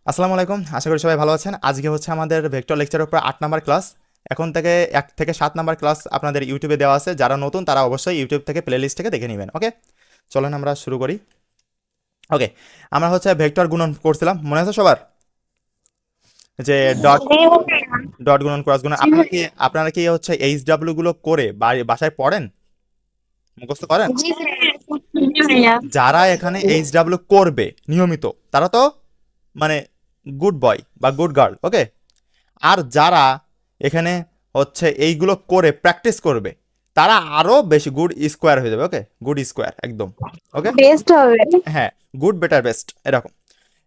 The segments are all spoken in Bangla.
আসসালামু আলাইকুম, আশা করি সবাই ভালো আছেন। আজকে হচ্ছে আমাদের ভেক্টর লেকচারের উপর 8 নাম্বার ক্লাস। এখন থেকে 1 থেকে 7 নাম্বার ক্লাস আপনাদের ইউটিউবে দেওয়া আছে। যারা নতুন তারা অবশ্যই ইউটিউব থেকে প্লেলিস্ট থেকে দেখে নেবেন। ওকে, চলেন আমরা শুরু করি। ওকে, আমরা হচ্ছে ভেক্টর গুণন করছিলাম, মনে আছে সবার? যে ডট ডট গুণন, ক্রস গুণন। আপনারা কি হচ্ছে এইচডাব্লিউ গুলো করে বাসায় পড়েন, মুখস্থ করেন? যারা এখানে এইচডাব্লিউ করবে নিয়মিত তারা তো মানে গুড বয় বা গুড গার্ল। ওকে, আর যারা এখানে হচ্ছে এইগুলো করে প্র্যাকটিস করবে তারা আরো বেশি গুড স্কোয়ার হয়ে যাবে। ওকে, গুড স্কোয়ার একদম। ওকে, বেস্ট হবে। হ্যাঁ, গুড বেটার বেস্ট এরকম।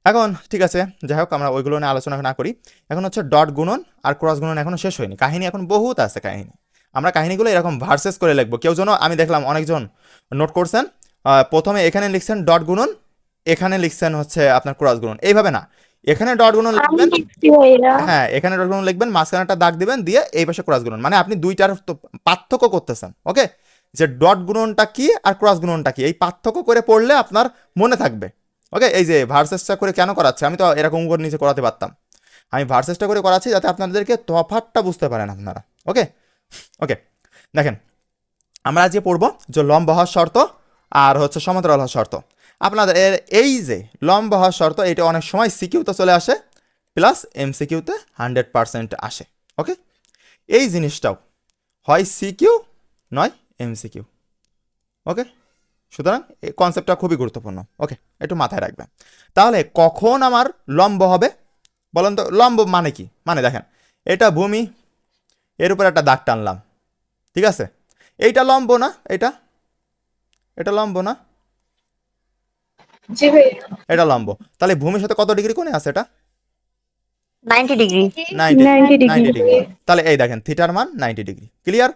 এখন ঠিক আছে, যাই হোক আমরা ওইগুলো নিয়ে আলোচনা না করি। এখন হচ্ছে ডট গুণন আর ক্রস গুণন এখনো শেষ হয়নি, কাহিনী এখন বহুত আছে কাহিনী। আমরা কাহিনীগুলো এরকম ভার্সেস করে লিখবো। কেউ যেন, আমি দেখলাম অনেকজন নোট করছেন, প্রথমে এখানে লিখছেন ডট গুণন, এখানে লিখছেন হচ্ছে আপনার ক্রস গুণন। এইভাবে না, এখানে ডট গুণন আমি লিখবেন, লিখছি ভাইয়া। হ্যাঁ এখানে ডট গুণন লিখবেন, মাঝখানে একটা দাগ দিবেন, দিয়ে এই পাশে ক্রস গুণন। মানে আপনি দুইটার তো পার্থক্য করতেছেন। ওকে, যে ডট গুণনটা কি আর ক্রস গুণনটা কি, এই পার্থক্য করে পড়লে আপনার মনে থাকবে। ওকে, এই যে ভার্সেসটা করে কেন করাচ্ছে, আমি তো এরকম করে নিচে করাতে পারতাম। আমি ভার্সেসটা করে করাচ্ছি যাতে আপনাদেরকে তফাৎটা বুঝতে পারেন আপনারা। ওকে, ওকে, দেখেন আমরা আজকে পড়বো যে লম্ব হওয়ার শর্ত আর হচ্ছে সমান্তরাল হওয়ার শর্ত। আপনাদের এই যে লম্ব হওয়ার শর্ত, এটা অনেক সময় সিকিউতে চলে আসে, প্লাস এমসিকিউতে 100% আসে। ওকে, এই জিনিসটাও হয় সিকিউ নয় এমসিকিউ। ওকে, সুতরাং এই কনসেপ্টটা খুবই গুরুত্বপূর্ণ। ওকে, একটু মাথায় রাখবেন। তাহলে কখন আমার লম্ব হবে বলেন তো? লম্ব মানে কি? মানে দেখেন, এটা ভূমি, এর উপর একটা দাগ টানলাম, ঠিক আছে? এইটা লম্ব না, এটা এটা লম্ব না, জি ভাইয়া। এটা লম্ব। তাহলে ভূমির সাথে কত ডিগ্রি কোণে আছে? এটা 90 ডিগ্রি। 90 90 ডিগ্রি। 90 ডিগ্রি। তাহলে এই দেখেন থিটার মান 90 ডিগ্রি। ক্লিয়ার?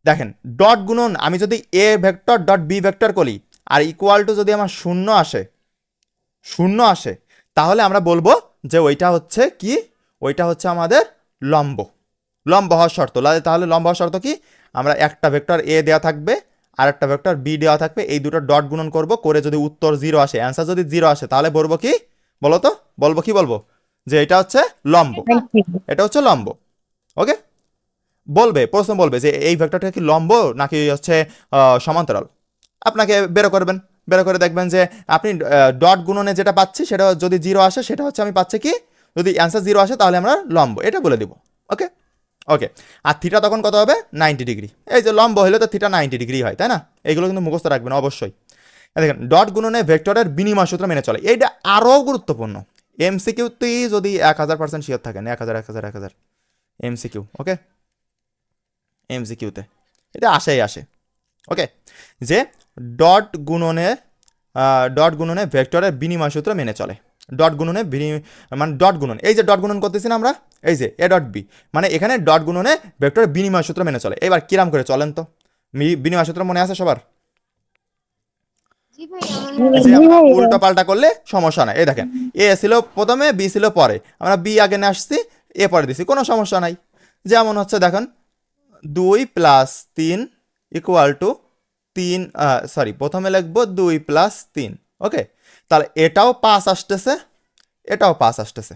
দেখেন ডট গুণন, আমি যদি A vector dot B vector করি আর ইকুয়াল টু যদি আমার শূন্য আসে, শূন্য আসে, তাহলে আমরা বলবো যে ওইটা হচ্ছে কি, ওইটা হচ্ছে আমাদের লম্ব, লম্ব হওয়ার শর্ত। তাহলে লম্ব হওয়ার শর্ত কি? আমরা একটা ভেক্টর এ দেওয়া থাকবে আর একটা ভেক্টর বি দেওয়া থাকবে, এই দুটো ডট গুণন করব, করে যদি উত্তর 0 আসে, অ্যান্সার যদি 0 আসে, তাহলে বলবো কি? বলো তো, বলবো কি? বলবো যে এটা হচ্ছে লম্ব, এটা হচ্ছে লম্ব। ওকে, বলবে, প্রশ্ন বলবে যে এই ভেক্টরটা কি লম্ব নাকি হচ্ছে সমান্তরাল। আপনাকে বেরো করবেন, বেরো করে দেখবেন যে আপনি ডট গুণনে যেটা পাচ্ছি সেটা যদি 0 আসে, সেটা হচ্ছে আমি পাচ্ছি কি, যদি অ্যান্সার 0 আসে তাহলে আমরা লম্ব, এটা বলে দিব। ওকে, ওকে, আর থিটা তখন কত হবে? 90 ডিগ্রি। এই যে লম্ব হলে তো থিটা 90 ডিগ্রি হয়, তাই না? এইগুলো কিন্তু মুখস্থ রাখবেন অবশ্যই। দেখেন ডট গুণনে ভেক্টরের বিনিময় সূত্র মেনে চলে, এইটা আরও গুরুত্বপূর্ণ। এমসিকিউতেই যদি 1000% শিওর থাকেন, 1000 এমসিকিউ। ওকে, এমসিকিউতে এটা আসেই আসে। ওকে, যে ডট গুণনে ডট গুণনে ভেক্টরের বিনিময় সূত্র মেনে চলে। ডট গুণনে মানে ডট গুণন, এই যে ডট গুণন করতেছি না আমরা, এই যে এ ডট বি, মানে এখানে ডট গুণনে ভেক্টরের বিনিময় সূত্র মেনে চলে। এবার কিরাম করে চলেন তো? বিনিময় সূত্র মনে আছে সবার? জি ভাইয়া এই মনে যে আছে। আমরা উল্টো পাল্টা করলে সমস্যা নাই। এই দেখেন, এ ছিল প্রথমে, বি ছিল পরে, আমরা বি আগে নিয়ে আসছি, এ পরে দিছি, কোনো সমস্যা নাই। যেমন হচ্ছে দেখেন 2 + 3 ইকুয়াল টু 3, সরি প্রথমে লিখবো 2 + 3। ওকে, তাহলে এটাও 5 আসতেছে, এটাও 5 আসতেছে,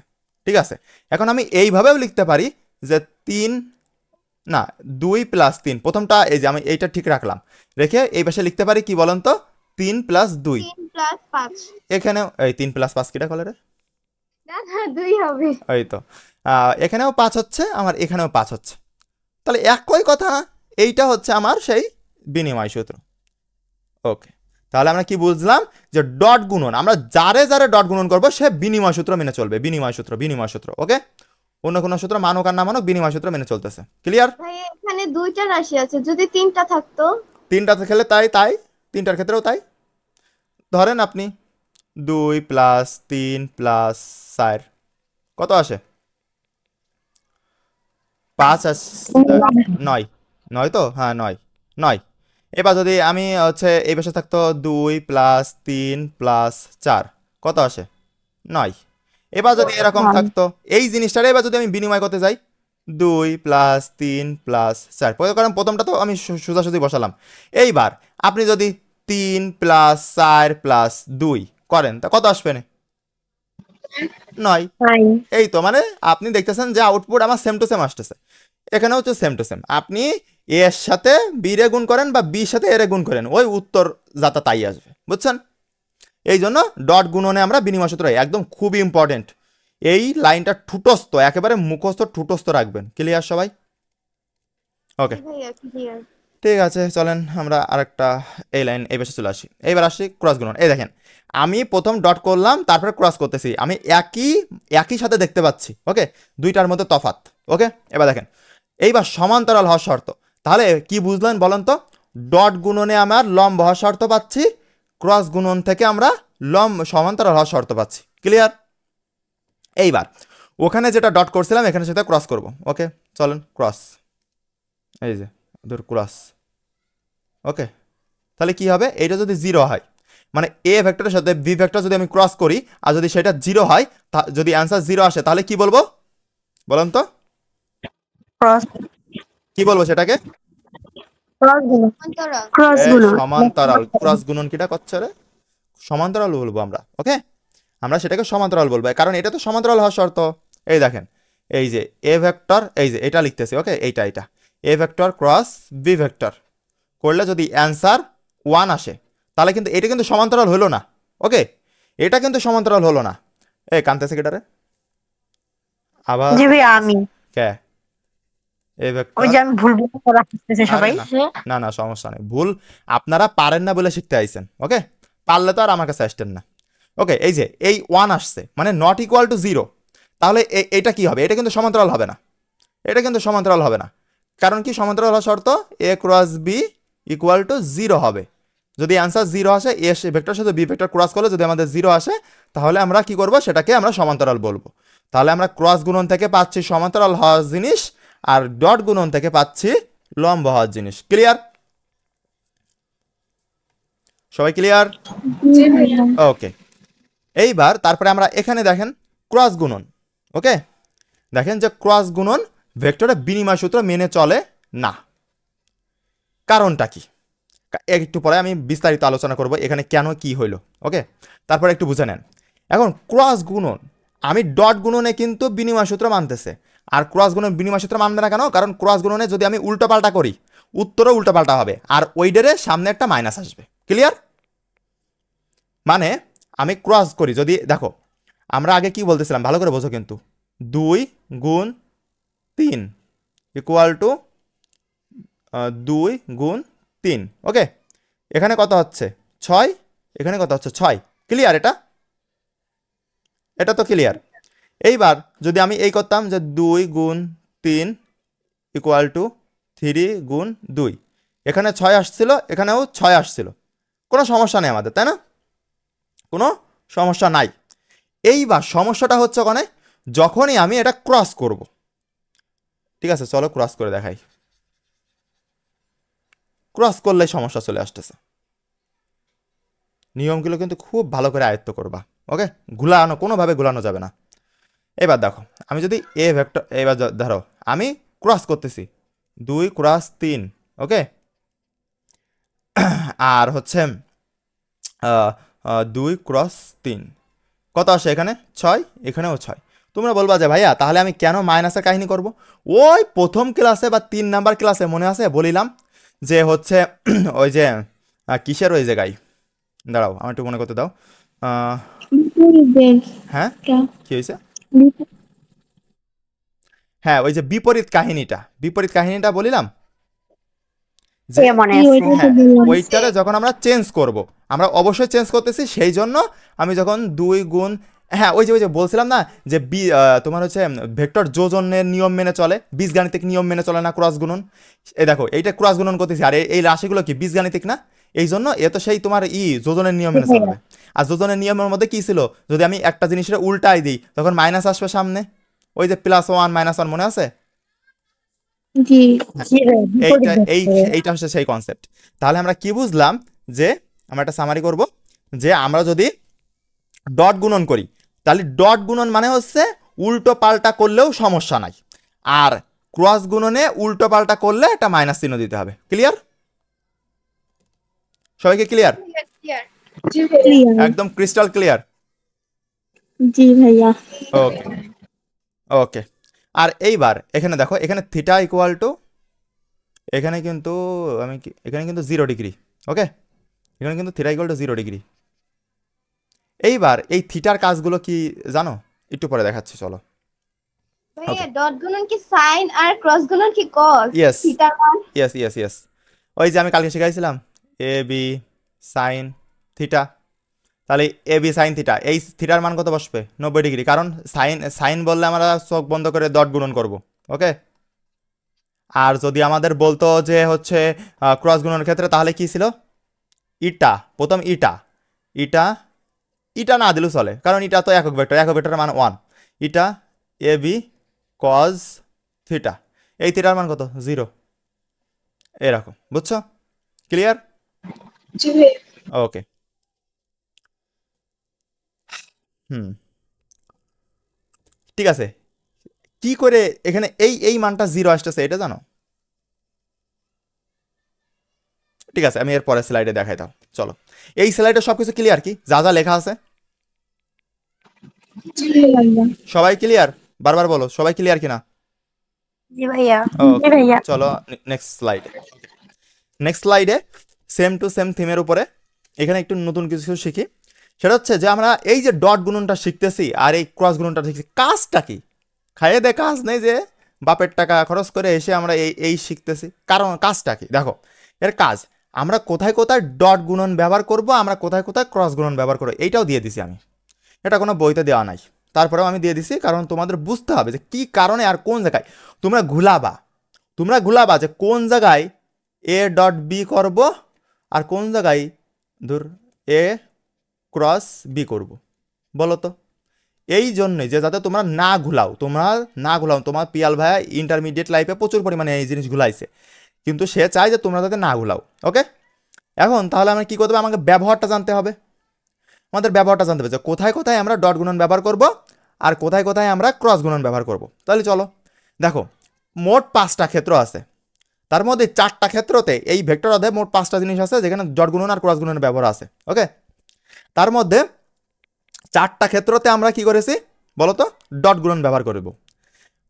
ঠিক আছে? এখন আমি এইভাবেও লিখতে পারি যে 3, না 2 + 3, প্রথমটা এই যে আমি এইটা ঠিক রাখলাম, রেখে এই পাশে লিখতে পারি কি বলেন তো? 3 + 2। 3 + 5। এখানেও এই 3 + 5 কিটা কলে রে? না না, 2 হবে। এই তো, এখানেও 5 হচ্ছে আমার, এখানেও 5 হচ্ছে, তাহলে একই কথা না? এইটা হচ্ছে আমার সেই বিনিময় সূত্র। ওকে, তাহলে আমরা কি বুঝলাম? যে ডট গুণন, আমরা যারে যারে ডট গুণন করবো সে বিনিময় সূত্র মেনে চলবে। বিনিময় সূত্র, বিনিময় সূত্র। ওকে, অন্য কোনো সূত্র মানক আর না মানক, বিনিময় সূত্র মেনে চলতেছে। ক্লিয়ার? ভাইয়া এখানে 2টা রাশি আছে, যদি 3টা থাকতো। তিনটাতে খেলে তাই তাই, তিনটার ক্ষেত্রেও তাই। ধরেন আপনি 2 + 3 + 4 কত আসে? 5 9, 9 তো, হ্যাঁ 9, 9। এবার যদি আমি হচ্ছে এই পাশে থাকতো 2 + 3 + 4 কত আসে? 9। এবার যদি এরকম থাকতো এই জিনিসটারে, এবার যদি আমি বিনিময় করতে যাই 2 + 3 + 4, কারণ প্রথমটা তো আমি সোজাসুজি বসালাম। এইবার আপনি যদি 3 + 4 + 2 করেন তা কত আসবে? 9। নাই এই তো মানে আপনি দেখতেছেন যে আউটপুট আমার সেম টু সেম আসতেছে, এখানেও হচ্ছে সেম টু সেম। আপনি এ এর সাথে বি রে গুণ করেন বা বির সাথে এ রে গুণ করেন, ওই উত্তর যাতা তাই আসবে, বুঝছেন? এই জন্য ডট গুণনে আমরা বিনিময় সূত্র একদম খুবই ইম্পর্টেন্ট। এই লাইনটা ঠুটস্থ, একেবারে মুখস্থ ঠুটস্থ রাখবেন। ক্লিয়ার সবাই? ওকে, জি ভাইয়া ক্লিয়ার। ঠিক আছে, চলেন আমরা আরেকটা এই লাইন এই পাশে চলে আসি। এইবার আসি ক্রস গুণন। এই দেখেন আমি প্রথম ডট করলাম, তারপরে ক্রস করতেছি, আমি একই একই সাথে দেখতে পাচ্ছি। ওকে, দুইটার মধ্যে তফাৎ। ওকে, এবার দেখেন এইবার সমান্তরাল হওয়ার শর্ত। তাহলে কি বুঝলেন বলেন তো? ডট গুণনে আমার লম্ব হওয়ার শর্ত পাচ্ছি, ক্রস গুণন থেকে আমরা সমান্তরাল হওয়ার শর্ত পাচ্ছি। ক্লিয়ার? এইবার ওখানে যেটা ডট করছিলাম এখানে সেটা ক্রস করব। ওকে, চলেন ক্রস, এই যে ধর ক্রস। ওকে, তাহলে কি হবে? এটা যদি 0 হয়, মানে এ ভেক্টরের সাথে বি ভেক্টর যদি আমি ক্রস করি আর যদি সেটা 0 হয়, যদি অ্যান্সার 0 আসে, তাহলে কি বলবো বলেন তো? ক্রস কি বলবো সেটাকে? ক্রস গুণন সমান্তরাল। ক্রস এ গুণন সমান্তরাল। ক্রস গুণন কিটা করছে রে? সমান্তরাল বলবো আমরা। ওকে, আমরা সেটাকে সমান্তরাল বলবো, কারণ এটা তো সমান্তরাল হওয়ার শর্ত। এই দেখেন এই যে এ ভেক্টর, এই যে এটা লিখতেছি। ওকে, এইটা A vector cross B vector করলে যদি অ্যান্সার 1 আসে, তাহলে কিন্তু এটা কিন্তু সমান্তরাল হলো না। ওকে, এটা কিন্তু সমান্তরাল হলো না। এই কান্তেছে কেটারে আবার জি ভাই আমি কে? এ ওই ভেক্টর। যে আমি ভুল ভুল করা আসতেছে আরে সবাই না, না না সমস্যা নেই, ভুল আপনারা পারেন না বলে শিখতে আইছেন। ওকে, পারলে তো আর আমার কাছে আসতেন না। ওকে, এই যে এই 1 আসছে মানে নট ইকুয়াল টু 0, তাহলে এটা কি হবে? এটা কিন্তু সমান্তরাল হবে না, এটা কিন্তু সমান্তরাল হবে না। কারণ কি সমান্তরাল হওয়ার শর্ত? এ ক্রস বি ইকুয়াল টু 0 হবে। যদি অ্যান্সার 0 আসে, এ ভেক্টর সাথে বি ভেক্টর ক্রস করলে যদি আমাদের 0 আসে, তাহলে আমরা কি করব? সেটাকে আমরা সমান্তরাল বলবো। তাহলে আমরা ক্রস গুণন থেকে পাচ্ছি সমান্তরাল হওয়ার জিনিস, আর ডট গুণন থেকে পাচ্ছি লম্ব হওয়ার জিনিস। ক্লিয়ার? সবাই ক্লিয়ার? ওকে, এইবার তারপরে আমরা এখানে দেখেন ক্রস গুণন। ওকে, দেখেন যে ক্রস গুণন ভেক্টরে বিনিময় সূত্র মেনে চলে না। কারণটা কি? একটু পরে আমি বিস্তারিত আলোচনা করব এখানে কেন কি হইলো। ওকে, তারপরে একটু বুঝে নেন। এখন ক্রস গুণন, আমি ডট গুণনে কিন্তু বিনিময় সূত্র মানতেছে, আর ক্রস গুণন বিনিময় সূত্র মানবে না কেন? কারণ ক্রস গুণনে যদি আমি উল্টোপাল্টা করি, উত্তরও উল্টোপাল্টা হবে, আর ওইডেরে সামনে একটা মাইনাস আসবে। ক্লিয়ার? মানে আমি ক্রস করি, যদি দেখো আমরা আগে কি বলতেছিলাম ভালো করে বোঝো কিন্তু, 2 গুণ 3 ইকুয়াল টু 2 গুণ 3। ওকে, এখানে কত হচ্ছে 6, এখানে কত হচ্ছে 6। ক্লিয়ার? এটা তো ক্লিয়ার। এইবার যদি আমি এই করতাম যে 2 গুণ 3 ইকুয়াল টু 3 গুণ 2, এখানে 6 আসছিল, এখানেও 6 আসছিল, কোনো সমস্যা নেই আমাদের, তাই না? কোনো সমস্যা নাই। এইবার সমস্যাটা হচ্ছে ওখানে যখনই আমি এটা ক্রস করব। ঠিক আছে, চলো ক্রস করে দেখাই। ক্রস করলে সমস্যা চলে আসতেছে। নিয়মগুলো কিন্তু খুব ভালো করে আয়ত্ত করবা। ওকে, গুলানো কোনোভাবে গুলানো যাবে না। এবার দেখো আমি যদি এ ভেক্টর, এবার ধরো আমি ক্রস করতেছি 2 ক্রস 3। ওকে, আর হচ্ছে 2 ক্রস 3 কত আসে? এখানে 6, এখানেও 6। তোমরা বলবা যে ভাইয়া তাহলে আমি কেন মাইনাসের কাহিনী করব? ওই প্রথম ক্লাসে বা 3 নাম্বার ক্লাসে মনে আছে বলিলাম যে হচ্ছে ওই যে কিসের ওই জায়গায়, দাঁড়াও আমার একটু মনে করতে দাও। হ্যাঁ, কি হয়েছে? হ্যাঁ, ওই যে বিপরীত কাহিনীটা বলিলাম যে মনে আছে হ্যাঁ, ওইটারে যখন আমরা চেঞ্জ করব, আমরা অবশ্যই চেঞ্জ করতেছি, সেই জন্য আমি যখন 2 গুণ, হ্যাঁ ওই যে বলছিলাম না যে তোমার হচ্ছে ভেক্টর যোজনের নিয়ম মেনে চলে, বীজগাণিতিক নিয়ম মেনে চলে না ক্রস গুণন। এই দেখো এইটা ক্রস গুণন করতেছি, আর এই রাশিগুলো কি বীজগাণিতিক না? এই জন্য এ তো সেই তোমার যোজনের নিয়ম মেনে চলবে। আর যোজনের নিয়মের মধ্যে কি ছিল? যদি আমি একটা জিনিসের উল্টাই দিই তখন মাইনাস আসবে সামনে, ওই যে +1 -1 মনে আছে? এইটা হচ্ছে সেই কনসেপ্ট। তাহলে আমরা কি বুঝলাম? যে আমরা একটা সামারি করব, যে আমরা যদি ডট গুণন করি, তাহলে ডট গুণন মানে হচ্ছে উল্টো পাল্টা করলেও সমস্যা নাই, আর ক্রস গুণনে উল্টো পাল্টা করলে একটা মাইনাস চিহ্ন দিতে হবে। ক্লিয়ার? সবাইকে ক্লিয়ার? একদম ক্রিস্টাল ক্লিয়ার। জি ভাইয়া। ওকে ওকে। আর এইবার এখানে দেখো, এখানে থিটা ইকুয়াল টু, এখানে কিন্তু এখানে কিন্তু 0 ডিগ্রি। ওকে, এখানে কিন্তু থিটা ইকুয়াল টু 0 ডিগ্রি। এইবার এই থিটার কাজগুলো কি জানো? একটু পরে দেখাচ্ছি, চলো। ওকে, ভাইয়া ডট গুণন কি সাইন আর ক্রস গুণন কি কস ইয়েস থিটার মান? ইয়েস ইয়েস ইয়েস, ওই যে আমি কালকে শিখাইছিলাম এ বি সাইন থিটা। তাহলে এ বি সাইন থিটা, এই থিটার মান কত বসবে? 90 ডিগ্রি, কারণ সাইন সাইন বললে আমরা চোখ বন্ধ করে ডট গুণন করব। ওকে, আর যদি আমাদের বলতো যে হচ্ছে ক্রস গুণনের ক্ষেত্রে, তাহলে কি ছিল? ইটা, প্রথম ইটা, ইটা ইটা না দিলেও চলে, কারণ ইটা তো একক ভেক্টর, একক ভেক্টরের মান 1। ইটা এ বি কজ থিটা, এই থিটার মান কত? 0। এরকম, বুঝছো? ক্লিয়ার? জি ভাইয়া। ওকে। হুম, ঠিক আছে। কি করে এখানে এই এই মানটা 0 আসতেছে এটা জানো? ঠিক আছে, আমি এর পরের স্লাইডে দেখাই দাও, চলো। এই স্লাইডে সবকিছু ক্লিয়ার কি, যা যা লেখা আছে? জি ভাইয়া। সবাই ক্লিয়ার? বারবার বলো, সবাই ক্লিয়ার কিনা? জি ভাইয়া। জি ওকে, ভাইয়া। চলো নেক্সট স্লাইডে। নেক্সট স্লাইডে সেম টু সেম থিমের উপরে এখানে একটু নতুন কিছু শিখি। সেটা হচ্ছে যে আমরা এই যে ডট গুণনটা শিখতেছি আর এই ক্রস গুণনটা শিখছি, কাজটা কি? খাইয়ে দে কাজ নেই যে বাপের টাকা খরচ করে এসে আমরা এই এই শিখতেছি, কারণ কাজটা কি দেখো। এর কাজ, আমরা কোথায় কোথায় ডট গুণন ব্যবহার করব, আমরা কোথায় কোথায় ক্রস গুণন ব্যবহার করবো, এইটাও দিয়ে দিছি আমি। এটা কোনো বইতে দেওয়া নাই, তারপরেও আমি দিয়ে দিছি, কারণ তোমাদের বুঝতে হবে যে কি কারণে আর কোন জায়গায় তোমরা ঘুলাবা যে কোন জায়গায় এ ডট বি করব আর কোন জায়গায় ধর এ ক্রস বি করব, বলো তো। এই জন্যই যে যাতে তোমরা না ঘুলাও, তোমার পিয়াল ভাইয়া ইন্টারমিডিয়েট লাইফে প্রচুর পরিমাণে এই জিনিস ঘুলাইছে, কিন্তু সে চায় যে তোমরা যাতে না ঘুলাও। ওকে, এখন তাহলে আমরা কি করতে হবে? আমাকে ব্যবহারটা জানতে হবে, আমাদের ব্যবহারটা জানতে হবে যে কোথায় কোথায় আমরা ডট গুণন ব্যবহার করব আর কোথায় কোথায় আমরা ক্রস গুণন ব্যবহার করব। তাহলে চলো দেখো, মোট 5টা ক্ষেত্র আছে, তার মধ্যে 4টা ক্ষেত্রতে এই ভেক্টর অধ্যায়ে মোট 5টা জিনিস আছে যেখানে ডট গুণন আর ক্রস গুণনের ব্যবহার আছে। ওকে, তার মধ্যে 4টা ক্ষেত্রতে আমরা কি করেছি বলতো? ডট গুণন ব্যবহার করব।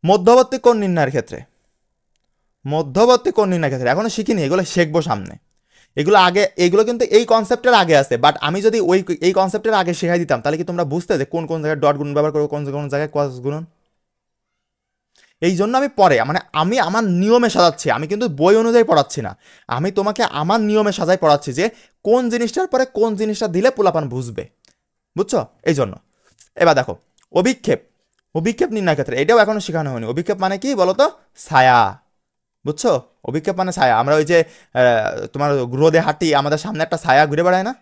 মধ্যবর্তী কোণ নির্ণয়ের ক্ষেত্রে, এখনো শিখিনি, এগুলো শিখবো সামনে। এগুলো কিন্তু এই কনসেপ্টের আগে আছে, বাট আমি যদি এই কনসেপ্টের আগে শেখাই দিতাম তাহলে কি তোমরা বুঝতে যে কোন কোন জায়গায় ডট গুণন ব্যবহার করবো, কোন কোন জায়গায় ক্রস গুণন। এই জন্য আমি পরে আমি আমার নিয়মে সাজাচ্ছি, আমি কিন্তু বই অনুযায়ী পড়াচ্ছি না, আমি তোমাকে আমার নিয়মে সাজাই পড়াচ্ছি যে কোন জিনিসটার পরে কোন জিনিসটা দিলে পোলাপান বুঝবে, বুঝছো? এই জন্য এবার দেখো, অভিক্ষেপ নির্ণয় ক্ষেত্রে এটাও এখনো শেখানো হয়নি। অভিক্ষেপ মানে কি বলতো? ছায়া, বুঝছো? অভিক্ষেপ মানে ছায়া। আমরা ওই যে তোমার রোদে হাঁটি, আমাদের সামনে একটা ছায়া ঘুরে বেড়ায় না,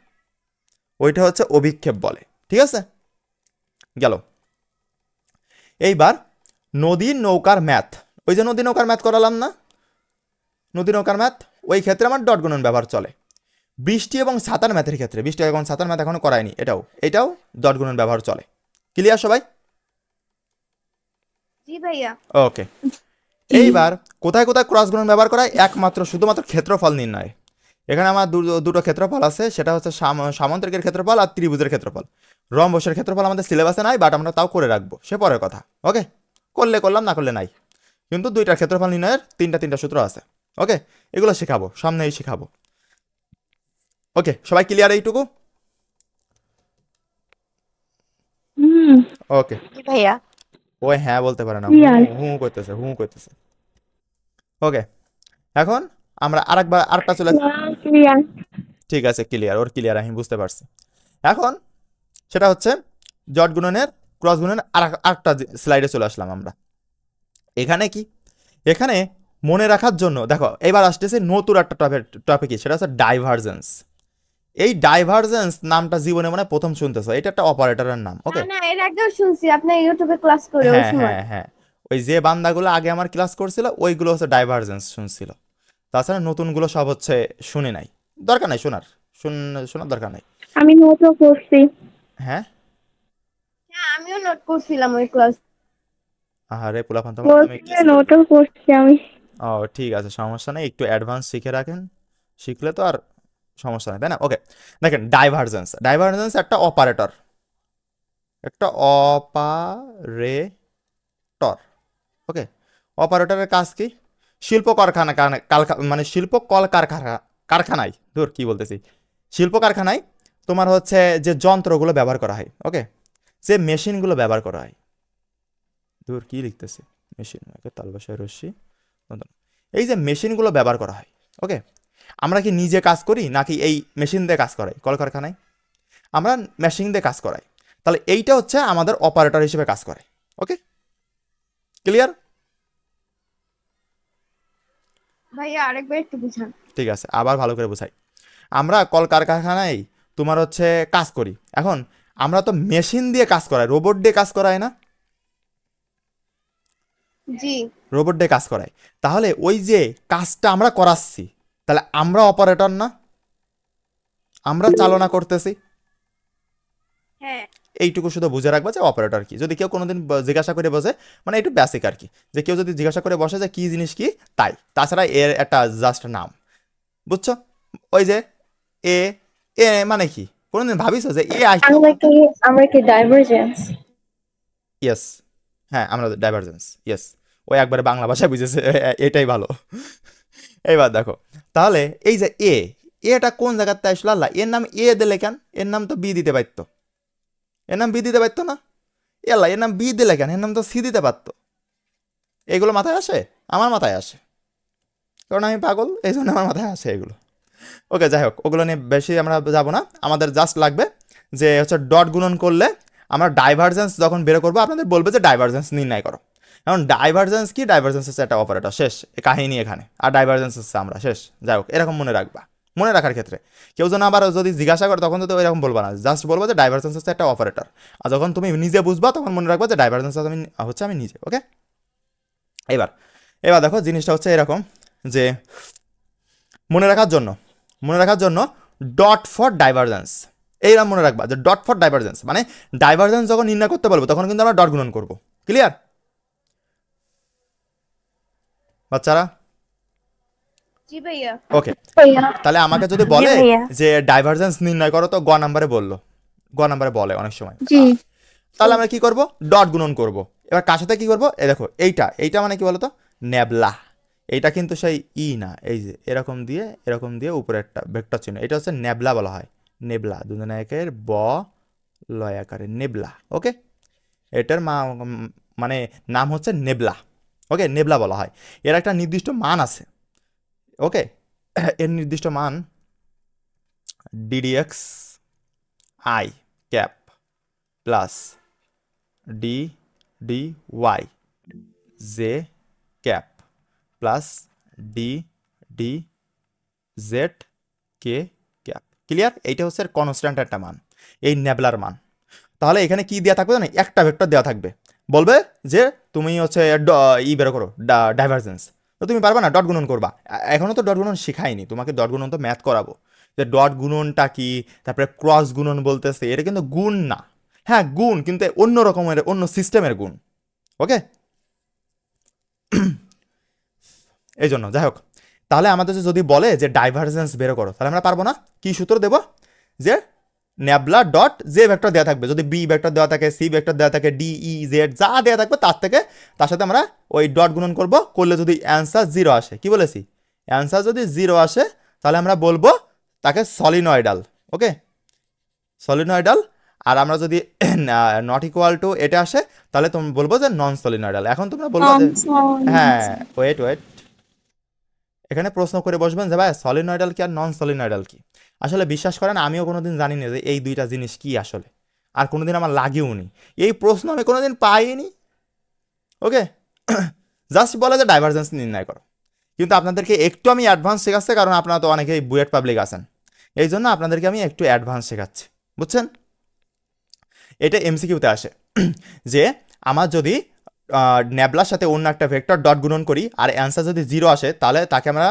ওইটা হচ্ছে অভিক্ষেপ বলে। ঠিক আছে, গেল। এইবার নদীর নৌকার ম্যাথ, ওই যে নদী নৌকার ম্যাথ করালাম না, নদী নৌকার ম্যাথ, ওই ক্ষেত্রে আমার ডট গুণন ব্যবহার চলে। বৃষ্টি এবং ছাতার ম্যাথের ক্ষেত্রে, বৃষ্টি এবং ছাতার ম্যাথ এখনো করায়নি, এটাও ডট গুণন ব্যবহার চলে। ক্লিয়ার সবাই? জি ভাইয়া। ওকে, এইবার কোথায় কোথায় ক্রস গুণন ব্যবহার করায়? শুধুমাত্র ক্ষেত্রফল নির্ণয়। এখানে আমার দুটো ক্ষেত্রফল আছে, সেটা হচ্ছে সামন্তরিকের ক্ষেত্রফল আর ত্রিভুজের ক্ষেত্রফল। রম্বসের ক্ষেত্রফল আমাদের সিলেবাসে নাই, বাট আমরা তাও করে রাখবো, সে পরের কথা। ওকে, করলে করলাম, না করলে নাই, কিন্তু দুইটার ক্ষেত্রফল নির্ণয়ের তিনটা সূত্র আছে। ওকে, এগুলো শেখাবো, সামনেই শেখাবো। ওকে, সবাই ক্লিয়ার এইটুকু? হুম। ওকে, জি ভাইয়া। ওই হ্যাঁ বলতে পারে না, ক্লিয়ার। হু করতেছে। ওকে, এখন আমরা আরেকটা চলে, ক্লিয়ার। ঠিক আছে ক্লিয়ার, ওর ক্লিয়ার, আমি বুঝতে পারছি। এখন সেটা হচ্ছে ডট গুণনের ক্রস গুণনের আরেকটা স্লাইডে চলে আসলাম আমরা। এখানে কি, এখানে মনে রাখার জন্য দেখো, এবার আসতেছে নতুন একটা টপিক, সেটা হচ্ছে ডাইভারজেন্স। এই ডাইভারজেন্স নামটা জীবনে মনে হয় প্রথম শুনতেছো, এটা একটা অপারেটরের নাম। না ওকে, না, এর আগেও শুনছি আপনার ইউটিউবে ক্লাস করে ওই হ্যাঁ সময়। হ্যাঁ হ্যাঁ, ওই যে বান্দাগুলো আগে আমার ক্লাস করছিল ওইগুলো হচ্ছে ডাইভারজেন্স শুনছিল, তাছাড়া নতুনগুলো সব হচ্ছে শুনে নাই, দরকার নাই শোনার দরকার নাই। আমি নোটও করছি। হ্যাঁ, হ্যাঁ আমিও নোট করছিলাম ওই ক্লাস। আরে পোলাপান তোমার আমি বলছি নোটও করছি আমি। ও ঠিক আছে, সমস্যা নেই, একটু অ্যাডভান্স শিখে রাখেন, শিখলে তো আর সমস্যা নেই, তাই না? ওকে, দেখেন ডাইভারজেন্স একটা অপারেটর, একটা অপারেটর। ওকে, অপারেটরের কাজ কি? শিল্প কারখানা মানে শিল্প কারখানায় কি বলতেছি, শিল্প কারখানায় তোমার হচ্ছে যে যন্ত্রগুলো ব্যবহার করা হয়, ওকে, যে মেশিনগুলো ব্যবহার করা হয়, কি লিখতেছে, মেশিন তালবাসায় রশ্মি, এই যে মেশিনগুলো ব্যবহার করা হয়, ওকে, আমরা কি নিজে কাজ করি নাকি এই মেশিন দিয়ে কাজ করাই? কলকারখানায় আমরা মেশিন দিয়ে কাজ করাই, তাহলে এইটা হচ্ছে আমাদের অপারেটর হিসেবে কাজ করে। ওকে, ক্লিয়ার? ভাইয়া আরেকবার একটু বুঝান। ঠিক আছে, আবার ভালো করে বোঝাই। আমরা কলকারখানায় তোমার হচ্ছে কাজ করি, এখন আমরা তো মেশিন দিয়ে কাজ করাই, রোবট দিয়ে কাজ করাই না? জি। রোবট দিয়ে কাজ করাই, তাহলে ওই যে কাজটা আমরা করাচ্ছি, তাহলে আমরা অপারেটর না? আমরা চালনা করতেছি। হ্যাঁ। এইটুকু শুধু বুঝে রাখবা যে অপারেটর কি। যদি কেউ কোনোদিন জিজ্ঞাসা করে বসে, মানে একটু বেসিক আর কি, যে কেউ যদি জিজ্ঞাসা করে বসে যে কি জিনিস কি, তাই, তাছাড়া এর একটা জাস্ট নাম, বুঝছো? ওই যে এ, এ মানে কি কোনোদিন ভাবিছো যে এ আসছে? আমরা কি ডাইভারজেন্স? ইয়েস, হ্যাঁ আমরা ডাইভারজেন্স, ইয়েস, ওই একবারে বাংলা ভাষায় বুঝেছে, এটাই ভালো। এইবার দেখো, তাহলে এই যে এটা কোন জায়গাতে আসলো? আল্লাহ, এর নাম এ দিলে কেন? এর নাম তো বি দিতে পারতো, এর নাম বি দিতে পারতো না? আল্লাহ, এর নাম বি দিলে কেন? এর নাম তো সি দিতে পারতো। এগুলো মাথায় আসে? আমার মাথায় আসে, কারণ আমি পাগল, এই জন্য আমার মাথায় আসে এগুলো। ওকে, যাই হোক, ওগুলো নিয়ে বেশি আমরা যাবো না, আমাদের জাস্ট লাগবে যে হচ্ছে ডট গুণন করলে আমরা ডাইভারজেন্স যখন বের করবো, আপনাদের বলবে যে ডাইভারজেন্স নির্ণয় করো। এখন ডাইভারজেন্স কি? ডাইভারজেন্স হচ্ছে একটা অপারেটর, শেষ কাহিনী এখানে, আর ডাইভারজেন্স হচ্ছে আমরা, শেষ। যাই হোক, এরকম মনে রাখবা। মনে রাখার ক্ষেত্রে কেউ যেন আবার যদি জিজ্ঞাসা করে তখন তো এরকম বলবা না, জাস্ট বলবো যে ডাইভারজেন্স হচ্ছে একটা অপারেটর, আর যখন তুমি নিজে বুঝবা তখন মনে রাখবা যে ডাইভারজেন্স হচ্ছে আমি নিজে। ওকে, এবার এবার দেখো, জিনিসটা হচ্ছে এরকম যে মনে রাখার জন্য ডট ফর ডাইভারজেন্স, এইরকম মনে রাখবা যে ডট ফর ডাইভারজেন্স মানে ডাইভারজেন্স যখন নির্ণয় করতে বলবো তখন কিন্তু আমরা ডট গুণন করবো। ক্লিয়ার বাচ্চারা? জি ভাইয়া। ওকে, তাহলে আমাকে যদি বলে যে ডাইভারজেন্স নির্ণয় করো, তো গ নাম্বারে বলে অনেক সময়, তাহলে আমরা কি করব? ডট গুণন করব। এবার কার সাথে কি করব? এই দেখো, এইটা মানে কি বলতো? নেবলা। এইটা কিন্তু সেই না, এই যে এরকম দিয়ে উপরে একটা ভেক্টর চিহ্ন, এটা হচ্ছে নেবলা বলা হয়। নেবলা, দুজনে একের ব লয় আকারে, নেবলা। ওকে, এটার মানে নাম হচ্ছে নেবলা। ওকে, নেবলা বলা হয়। এর একটা নির্দিষ্ট মান আছে। ওকে, এর নির্দিষ্ট মান D D X I cap plus D D Y J cap plus D D Z K cap. Clear? এইটা হচ্ছে কনস্ট্যান্ট একটা মান, এই নেবলার মান। তাহলে এখানে কি দেওয়া থাকবে জানো? একটা ভেক্টর দেওয়া থাকবে, বলবে যে তুমি হচ্ছে বের করো ডাইভারজেন্স, তো তুমি পারবে না, ডট গুণন করবা। এখনও তো ডট গুণন শেখায়নি তোমাকে, ডট গুণন তো ম্যাথ করাবো, যে ডট গুণনটা কি, তারপরে ক্রস গুণন বলতেছে, এটা কিন্তু গুণ না। হ্যাঁ গুণ, কিন্তু অন্য রকমের, অন্য সিস্টেমের গুণ। ওকে, এই জন্য যাই হোক, তাহলে আমাদের যদি বলে যে ডাইভারজেন্স বের করো, তাহলে আমরা পারবো না। কি সূত্র দেব? যে নেবলা ডট যে ভেক্টর দেওয়া থাকবে, যদি বি ভেক্টর দেওয়া থাকে, সি ভেক্টর দেওয়া থাকে, ডি ই জেড যা দেওয়া থাকবে তার সাথে আমরা ওই ডট গুণন করলে যদি অ্যান্সার 0 আসে, কি বলেছি? অ্যান্সার যদি 0 আসে তাহলে আমরা বলবো তাকে সলিনয়েডাল। ওকে, সলিনয়েডাল। আর আমরা যদি নট ইকুয়াল টু এটা আসে তাহলে তুমি বলবো যে নন সলিনয়েডাল। এখন তোমরা বলবো যে হ্যাঁ ওয়েট, এখানে প্রশ্ন করে বসবেন যে ভাই সলিনয়েডাল কি আর নন সলিনয়েডাল কি? আসলে বিশ্বাস করেন আমিও কোনোদিন জানি না যে এই দুইটা জিনিস কি আসলে, আর কোনোদিন আমার লাগেও নি, এই প্রশ্ন আমি কোনোদিন পাইনি। ওকে, জাস্ট বলে যে ডাইভারজেন্স নির্ণয় করো। কিন্তু আপনাদেরকে একটু আমি অ্যাডভান্স শেখাচ্ছি, কারণ আপনারা তো অনেকেই বুয়েট পাবলিক আছেন, এই জন্য আপনাদেরকে আমি একটু অ্যাডভান্স শেখাচ্ছি, বুঝছেন? এটা এমসিকিউতে আসে যে আমার যদি নেবলার সাথে অন্য একটা ভেক্টর ডট গুণন করি আর অ্যান্সার যদি 0 আসে, তাহলে তাকে আমরা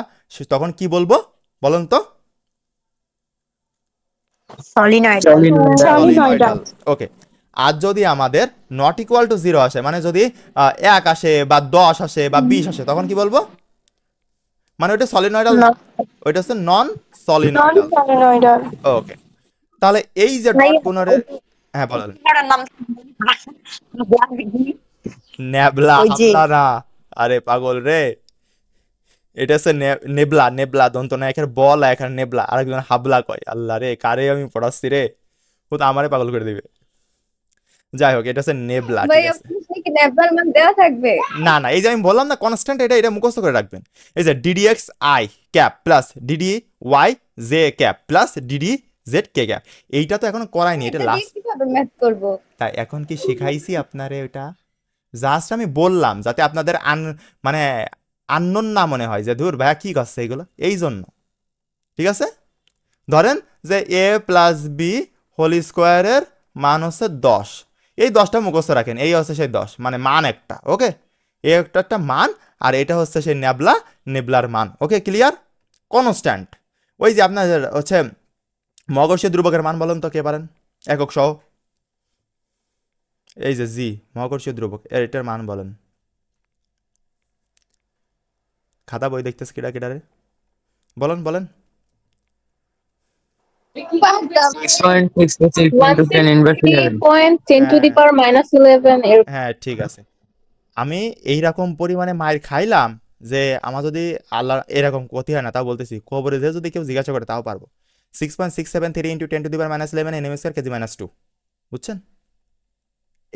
তখন কি বলবো বলুন তো? সলিনয়েডাল। ওকে, আর যদি আমাদের নট ইকুয়াল টু 0 আসে, মানে যদি 1 আসে বা 10 আসে বা 20 আসে, তখন কি বলবো? মানে ওইটা সলিনয়েডাল, ওইটা হচ্ছে নন সলিনয়েডাল। ওকে, তাহলে এই যে ডট গুণনের, হ্যাঁ বলেন। নেবলার নাম নেবলা ওই যে হাবলা না, আরে পাগল রে, এটা হচ্ছে নেবলা, নেবলা দন্ত না এখানে বল এখানে নেবলা, আরেকজন হাবলা কয়, আল্লাহ রে কারে আমি পড়াচ্ছি রে, ও তো আমারে পাগল করে দিবে। যাই হোক এটা হচ্ছে নেবলা, ঠিক ভাইয়া আছে। প্রশ্নে কি নেবলার মান দেওয়া থাকবে? না না, এই যে আমি বললাম না কনস্ট্যান্ট, এটা এটা মুখস্থ করে রাখবেন। এই যে D D X I cap plus D D Y J cap plus D D Z K cap, এইটা তো এখনো করাইনি, এটা এটা দিয়ে লাস্ট। কিভাবে ম্যাথ করব? তাই এখন কি শিখাইছি আপনারে ওটা, জাস্ট আমি বললাম যাতে আপনাদের মানে আননোন না মনে হয় যে ধুর ভাইয়া কি করছে এগুলো, এই জন্য। ঠিক আছে, ধরেন যে এ প্লাস বি হোল স্কোয়ারের মান হচ্ছে 10, এই 10টা মুখস্থ রাখেন, এই হচ্ছে সেই 10 মানে মান একটা, ওকে, এ একটা মান, আর এটা হচ্ছে সেই নেবলা, নেবলার মান, ওকে ক্লিয়ার। কনস্ট্যান্ট, ওই যে আপনার হচ্ছে মহাকর্ষীয় ধ্রুবকের মান বলেন তো কে পারেন একক সহ, এই যে জি মহাকর্ষীয় ধ্রুবক এটার মান বলেন, খাতা বই দেখতেছে কিডা কিডারে, বলেন বলেন। 6.66 into 10 inverse 11. 160.10 to the হ্যাঁ power minus 11 এর হ্যাঁ ঠিক আছে, আমি এইরকম পরিমাণে মায়ের খাইলাম যে আমার যদি আল্লাহ এরকম ক্ষতি হয় না, তাও বলতেছি খবরে যে যদি কেউ জিজ্ঞাসা করে তাও পারবো। 6.673 into 10 to the power minus 11 N M square KG minus 2, বুঝছেন,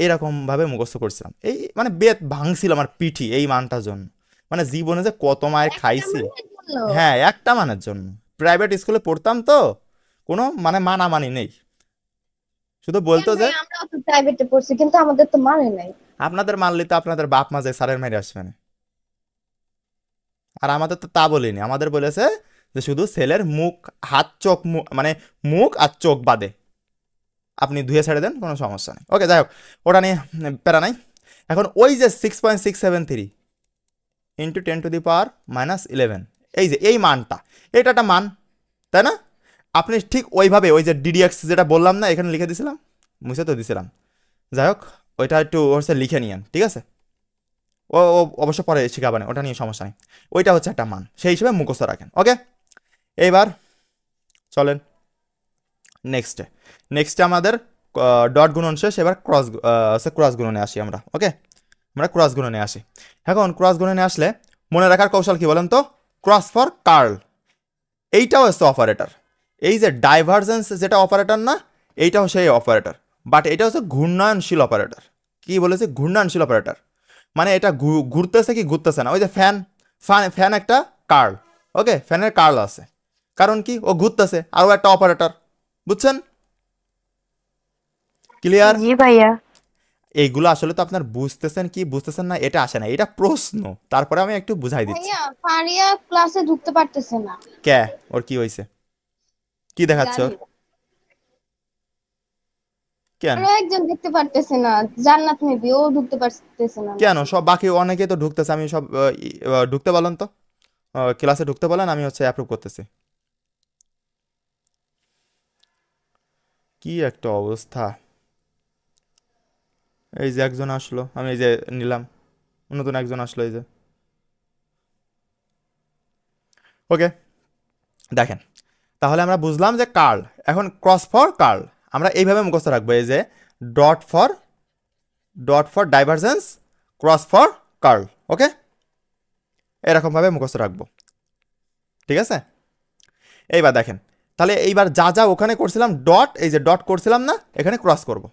এরকম ভাবে মুখস্থ করছিলাম, এই মানে বেত ভাঙছিল আমার পিঠি এই মানটার জন্য, মানে জীবনে যে কত মায়ের একটা খাইছি। মানের জন্য। হ্যাঁ একটা মানের জন্য, প্রাইভেট স্কুলে পড়তাম তো, কোনো মানে মানামানি নেই, শুধু কেন বলতো যে ভাই, আমরাও তো প্রাইভেটে পড়ছি কিন্তু আমাদের তো মানে নাই। আপনাদের মানলে তো আপনাদের বাপ মা যে স্যারের মেরে আসবে না, আর আমাদের তো তা বলিনি, আমাদের বলেছে যে শুধু ছেলের মুখ হাত চোখ মানে মুখ আর চোখ বাদে আপনি ধুয়ে ছেড়ে দেন, কোনো সমস্যা নেই, ওকে যাই হোক ওটা নিয়ে প্যারা নাই। এখন ওই যে 6.673 into 10 to the power minus 11, এই যে এই মানটা, এটা একটা মান, তাই না? আপনি ঠিক ওইভাবে ওই যে ডিডিএক্স যেটা বললাম না এখানে লিখে দিছিলাম, মুছে তো দিছিলাম, যাই হোক ওইটা একটু হচ্ছে লিখে নিয়েন, ঠিক আছে, ও ও অবশ্য পরে শিখাবেন, ওটা নিয়ে সমস্যা নেই, ওইটা হচ্ছে একটা মান, সেই হিসেবে মুখস্থ রাখেন, ওকে। এইবার চলেন নেক্সটে, নেক্সটে আমাদের ডট গুণন শেষ, এবার ক্রস গুণনে আসি আমরা, ওকে, আমরা ক্রস গুণনে আসি। এখন ক্রস গুণনে আসলে মনে রাখার কৌশল কি বলেন তো, ক্রস ফর কার্ল, এইটাও হচ্ছে অপারেটর, এই যে ডাইভারজেন্স যেটা অপারেটর না, এইটাও সেই অপারেটর, বাট এটা হচ্ছে ঘূর্ণয়নশীল অপারেটর। কি বলেছে, ঘূর্ণয়নশীল অপারেটর, মানে এটা ঘুরতেছে কি ঘুরতেছে না, ওই যে ফ্যান, ফ্যান একটা কার্ল, ওকে, ফ্যানের কার্ল আছে, কারণ কি ও ঘুরতেছে, আরও একটা অপারেটর, বুঝছেন, ক্লিয়ার। জি ভাইয়া। এইগুলো আসলে তো আপনার বুঝতেছেন কি বুঝতেছেন না এটা আসে না, এটা প্রশ্ন, তারপরে আমি একটু বুঝাই দিচ্ছি। ভাইয়া ফারিয়া ক্লাসে ঢুকতে পারতেছে না। কে, ওর কি হয়েছে, কি দেখাচ্ছে ওর, জানি না। কেন আরো একজন ঢুকতে পারতেছে না, জান্নাত মেবি, ও ঢুকতে পারতেছে না কেন, নাকি। সব বাকি অনেকে তো ঢুকতেছে, আমি সব ঢুকতে বলেন তো, ক্লাসে ঢুকতে বলেন, আমি হচ্ছে অ্যাপ্রুভ করতেছি। কি একটা অবস্থা, এই যে একজন আসলো, আমি এই যে নিলাম, নতুন একজন আসলো, এই যে, ওকে দেখেন, তাহলে আমরা বুঝলাম যে কার্ল, এখন ক্রস ফর কার্ল আমরা এইভাবে মুখস্থ রাখবো, এই যে dot for divergence, cross for curl, okay, এরকমভাবে মুখস্থ রাখবো, ঠিক আছে। এইবার দেখেন, তাহলে এইবার যা যা ওখানে করছিলাম ডট, এই যে ডট করছিলাম না, এখানে ক্রস করব,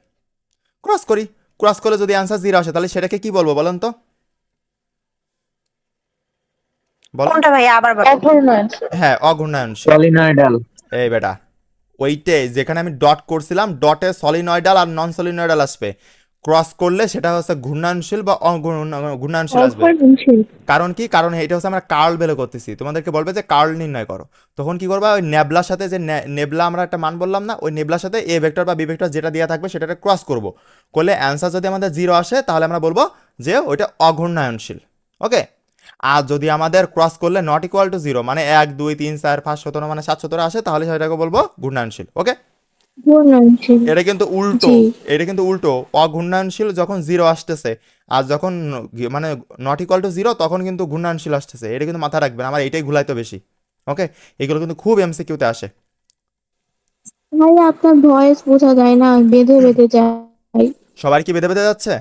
ক্রস করি, ক্রস করলে যদি অ্যান্সার 0 আসে তাহলে সেটাকে কি বলবো বলেন তো, বলেন। কোনটা ভাইয়া আবার বলেন? অঘূর্ণয়নশীল। হ্যাঁ অঘূর্ণায়নশীল, Solenoidal. এই বেটা ওইটে যেখানে আমি ডট করছিলাম, ডটে সলিনয়েডাল আর নন সলিনয়েডাল আসবে, ক্রস করলে সেটা হচ্ছে ঘূর্ণায়নশীল বা ঘূর্ণায়নশীল আসবে, অঘূর্ণনশীল। কারণ কি, কারণ এটা হচ্ছে আমরা কার্ল বেলে করতেছি, তোমাদেরকে বলবে যে কার্ল নির্ণয় করো, তখন কি করবা, ওই নেবলার সাথে যে নেবলা আমরা একটা মান বললাম না, ওই নেবলার সাথে এ ভেক্টর বা বি ভেক্টর যেটা দেওয়া থাকবে সেটাকে ক্রস করব, করলে অ্যান্সার যদি আমাদের 0 আসে তাহলে আমরা বলবো যে ওইটা অঘূর্ণায়নশীল, ওকে। আর যদি আমাদের ক্রস করলে নট ইকুয়াল টু 0 মানে 1 2 3 4 5 17 মানে 7 17 আসে, তাহলে সেটাকে বলবো ঘূর্ণায়নশীল, ওকে। ঘূর্ণনশীল। এটা কিন্তু উল্টো, জি। এটা কিন্তু উল্টো, অঘূর্ণায়নশীল যখন 0 আসতেছে, আর যখন মানে নট ইকুয়াল টু 0 তখন কিন্তু ঘূর্ণায়নশীল আসতেছে, এটা কিন্তু মাথায় রাখবেন, আমার এটাই ঘুলাইতো বেশি, ওকে, এগুলো কিন্তু খুব এমসিকিউতে আসে। ভাই আপনার ভয়েস বোঝা যায় না, বেঁধে বেঁধে যায়। ভাই সবার কি বেঁধে বেঁধে যাচ্ছে?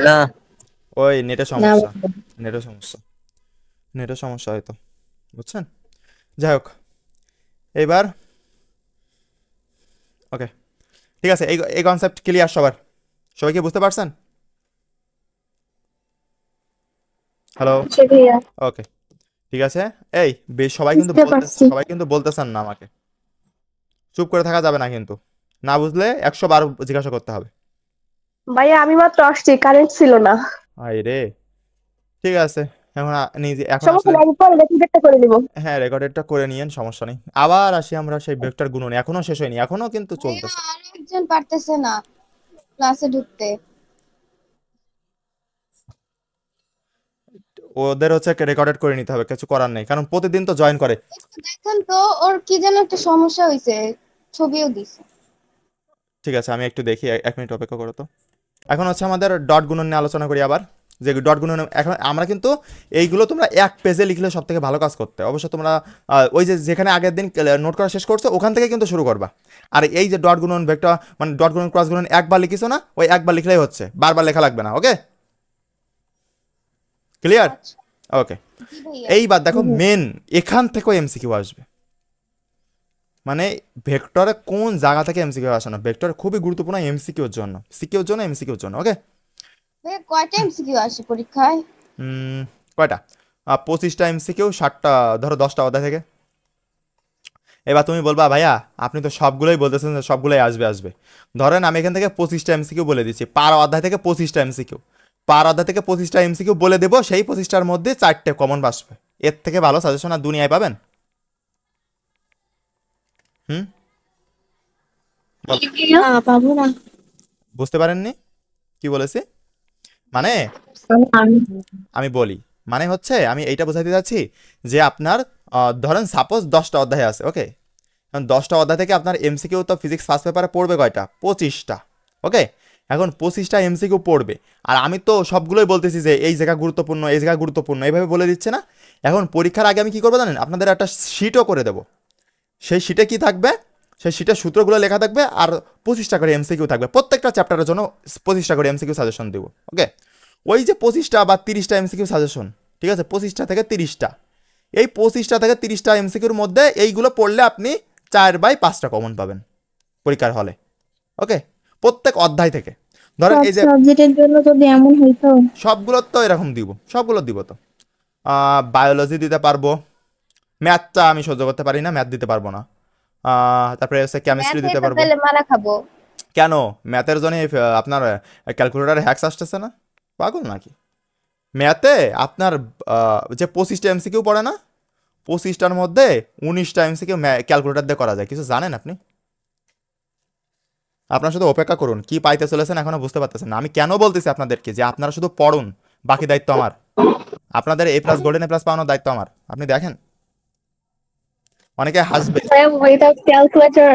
না ওই নেটের না সমস্যা, নেটের সমস্যা, নেটের সমস্যা হয়তো, বুঝছেন? যাই হোক, এইবার ওকে, ঠিক আছে, এই এই কনসেপ্ট ক্লিয়ার সবার? সবাই কি বুঝতে পারছেন? হ্যালো, জি ভাইয়া ওকে, ঠিক আছে। এই সবাই কিন্তু বুঝতে পারছি। সবাই কিন্তু বলতেছেন না আমাকে, চুপ করে থাকা যাবে না কিন্তু, না বুঝলে 100 বার জিজ্ঞাসা করতে হবে। ভাইয়া আমি মাত্র আসছি, কারেন্ট ছিল না। আই রে, ঠিক আছে, এখন নিজে এখন সমস্যা আসলে, নাই, আমি পরে রেকর্ডটা করে নিব। হ্যাঁ রেকর্ডেডটা করে নিয়েন, সমস্যা নেই। আবার আসি আমরা সেই ভেক্টর গুণন, এখনো শেষ হয়নি, এখনো কিন্তু ভাইয়া চলতেছে। আর একজন পারতেছে না ক্লাসে ঢুকতে। ওদের হচ্ছে রেকর্ডেড করে নিতে হবে, কিছু করার নেই, কারণ প্রতিদিন তো জয়েন করে। একটু দেখেন তো ওর কি যেন একটা সমস্যা হয়েছে, ছবিও দিছে। ঠিক আছে, আমি একটু দেখি, 1 মিনিট অপেক্ষা করো তো। এখন হচ্ছে আমাদের ডট গুণন নিয়ে আলোচনা করি আবার, যে ডট গুণন এখন আমরা কিন্তু এইগুলো তোমরা 1 পেজে লিখলে সব থেকে ভালো কাজ করতে, অবশ্য তোমরা ওই যে যেখানে আগের দিন নোট করা শেষ করছো ওখান থেকে কিন্তু শুরু করবা। আর এই যে ডট গুণন ভেক্টর মানে ডট গুণন ক্রস গুণন একবার লিখিছো না, ওই একবার লিখলেই হচ্ছে, বারবার লেখা লাগবে না। ওকে, ক্লিয়ার? আচ্ছা ওকে, জি ভাইয়া। এইবার দেখো মেন এখান থেকেও এমসিকিউ আসবে, মানে ভেক্টরে কোন জায়গা থেকে এমসিকিউ আসে না, ভেক্টর খুবই গুরুত্বপূর্ণ এমসিকিউর জন্য, সিকিউর জন্য, এমসিকিউর জন্য। ওকে, ভাইয়া কয়টা এমসিকিউ আসে পরীক্ষায়? কয়টা? 25টা এমসিকিউ, 60টা, ধরো 10টা অধ্যায় থেকে। এবার তুমি বলবা ভাইয়া আপনি তো সবগুলোই বলতেছেন যে সবগুলোই আসবে আসবে, ধরেন আমি এখান থেকে 25টা এমসিকিউ বলে দিচ্ছি, পার অধ্যায় থেকে 25টা এমসিকিউ, পার অধ্যায় থেকে 25টা এমসিকিউ বলে দেবো, সেই 25টার মধ্যে 4টে কমন আসবে। এর থেকে ভালো সাজেশন আর দুনিয়ায় পাবেন? হুম, না পাবো না। বুঝতে পারেননি কি বলেছি? মানে আমি আমি বলি, মানে হচ্ছে আমি এইটা বোঝাতে যাচ্ছি যে আপনার ধরেন সাপোজ 10টা অধ্যায় আছে। ওকে, 10টা অধ্যায় থেকে আপনার এমসিকিউ তো ফিজিক্স ফার্স্ট পেপারে পড়বে কয়টা? 25টা। ওকে, এখন 25টা এমসিকিউ পড়বে, আর আমি তো সবগুলোই বলতেছি যে এই জায়গা গুরুত্বপূর্ণ, এই জায়গা গুরুত্বপূর্ণ, এইভাবে বলে দিচ্ছে না। এখন পরীক্ষার আগে আমি কি করবো জানেন? আপনাদের একটা শিটও করে দেবো, সেই শিটে কি থাকবে? সেই শিটের সূত্রগুলো লেখা থাকবে, আর 25টা করে এমসিকিউ থাকবে, প্রত্যেকটা চ্যাপ্টারের জন্য 25টা করে এমসিকিউ সাজেশন দেবো। ওকে, ওই যে 25টা বা 30টা এমসিকিউ সাজেশন, ঠিক আছে, 25টা থেকে 30টা, এই 25টা থেকে 30টা এমসিকিউর মধ্যে এইগুলো পড়লে আপনি 4/5টা কমন পাবেন পরীক্ষার হলে। ওকে, প্রত্যেক অধ্যায় থেকে, ধরেন সব এই যে সাবজেক্টের জন্য যদি এমন হইতো। সবগুলো তো এরকম দিব, সবগুলো দিব তো। বায়োলজি দিতে পারবো, ম্যাথটা আমি সহ্য করতে পারি না, ম্যাথ দিতে পারবো না। তারপরে হচ্ছে কেমিস্ট্রি ম্যাথে দিতে তো পারবো। তাহলে মারা খাবো। কেন? ম্যাথের জন্য আপনার ক্যালকুলেটারে হ্যাক্স আসতেছে না, পাগল নাকি? ম্যাথে আপনার যে 25টা এমসিকিউ পড়ে না, 25টার মধ্যে 19টা এমসিকিউ ক্যালকুলেটার দিয়ে করা যায়, কিছু জানেন আপনি? আপনারা শুধু অপেক্ষা করুন, কি পাইতে চলেছেন এখনো বুঝতে পারতেছেন না। আমি কেন বলতেছি আপনাদেরকে যে আপনারা শুধু পড়ুন, বাকি দায়িত্ব আমার। আপনাদের A+ গোল্ডেন A+ পাওয়ানোর দায়িত্ব আমার। আপনি দেখেন, অনেকে হাসবে। ভাইয়া উইদাউট ক্যালকুলেটর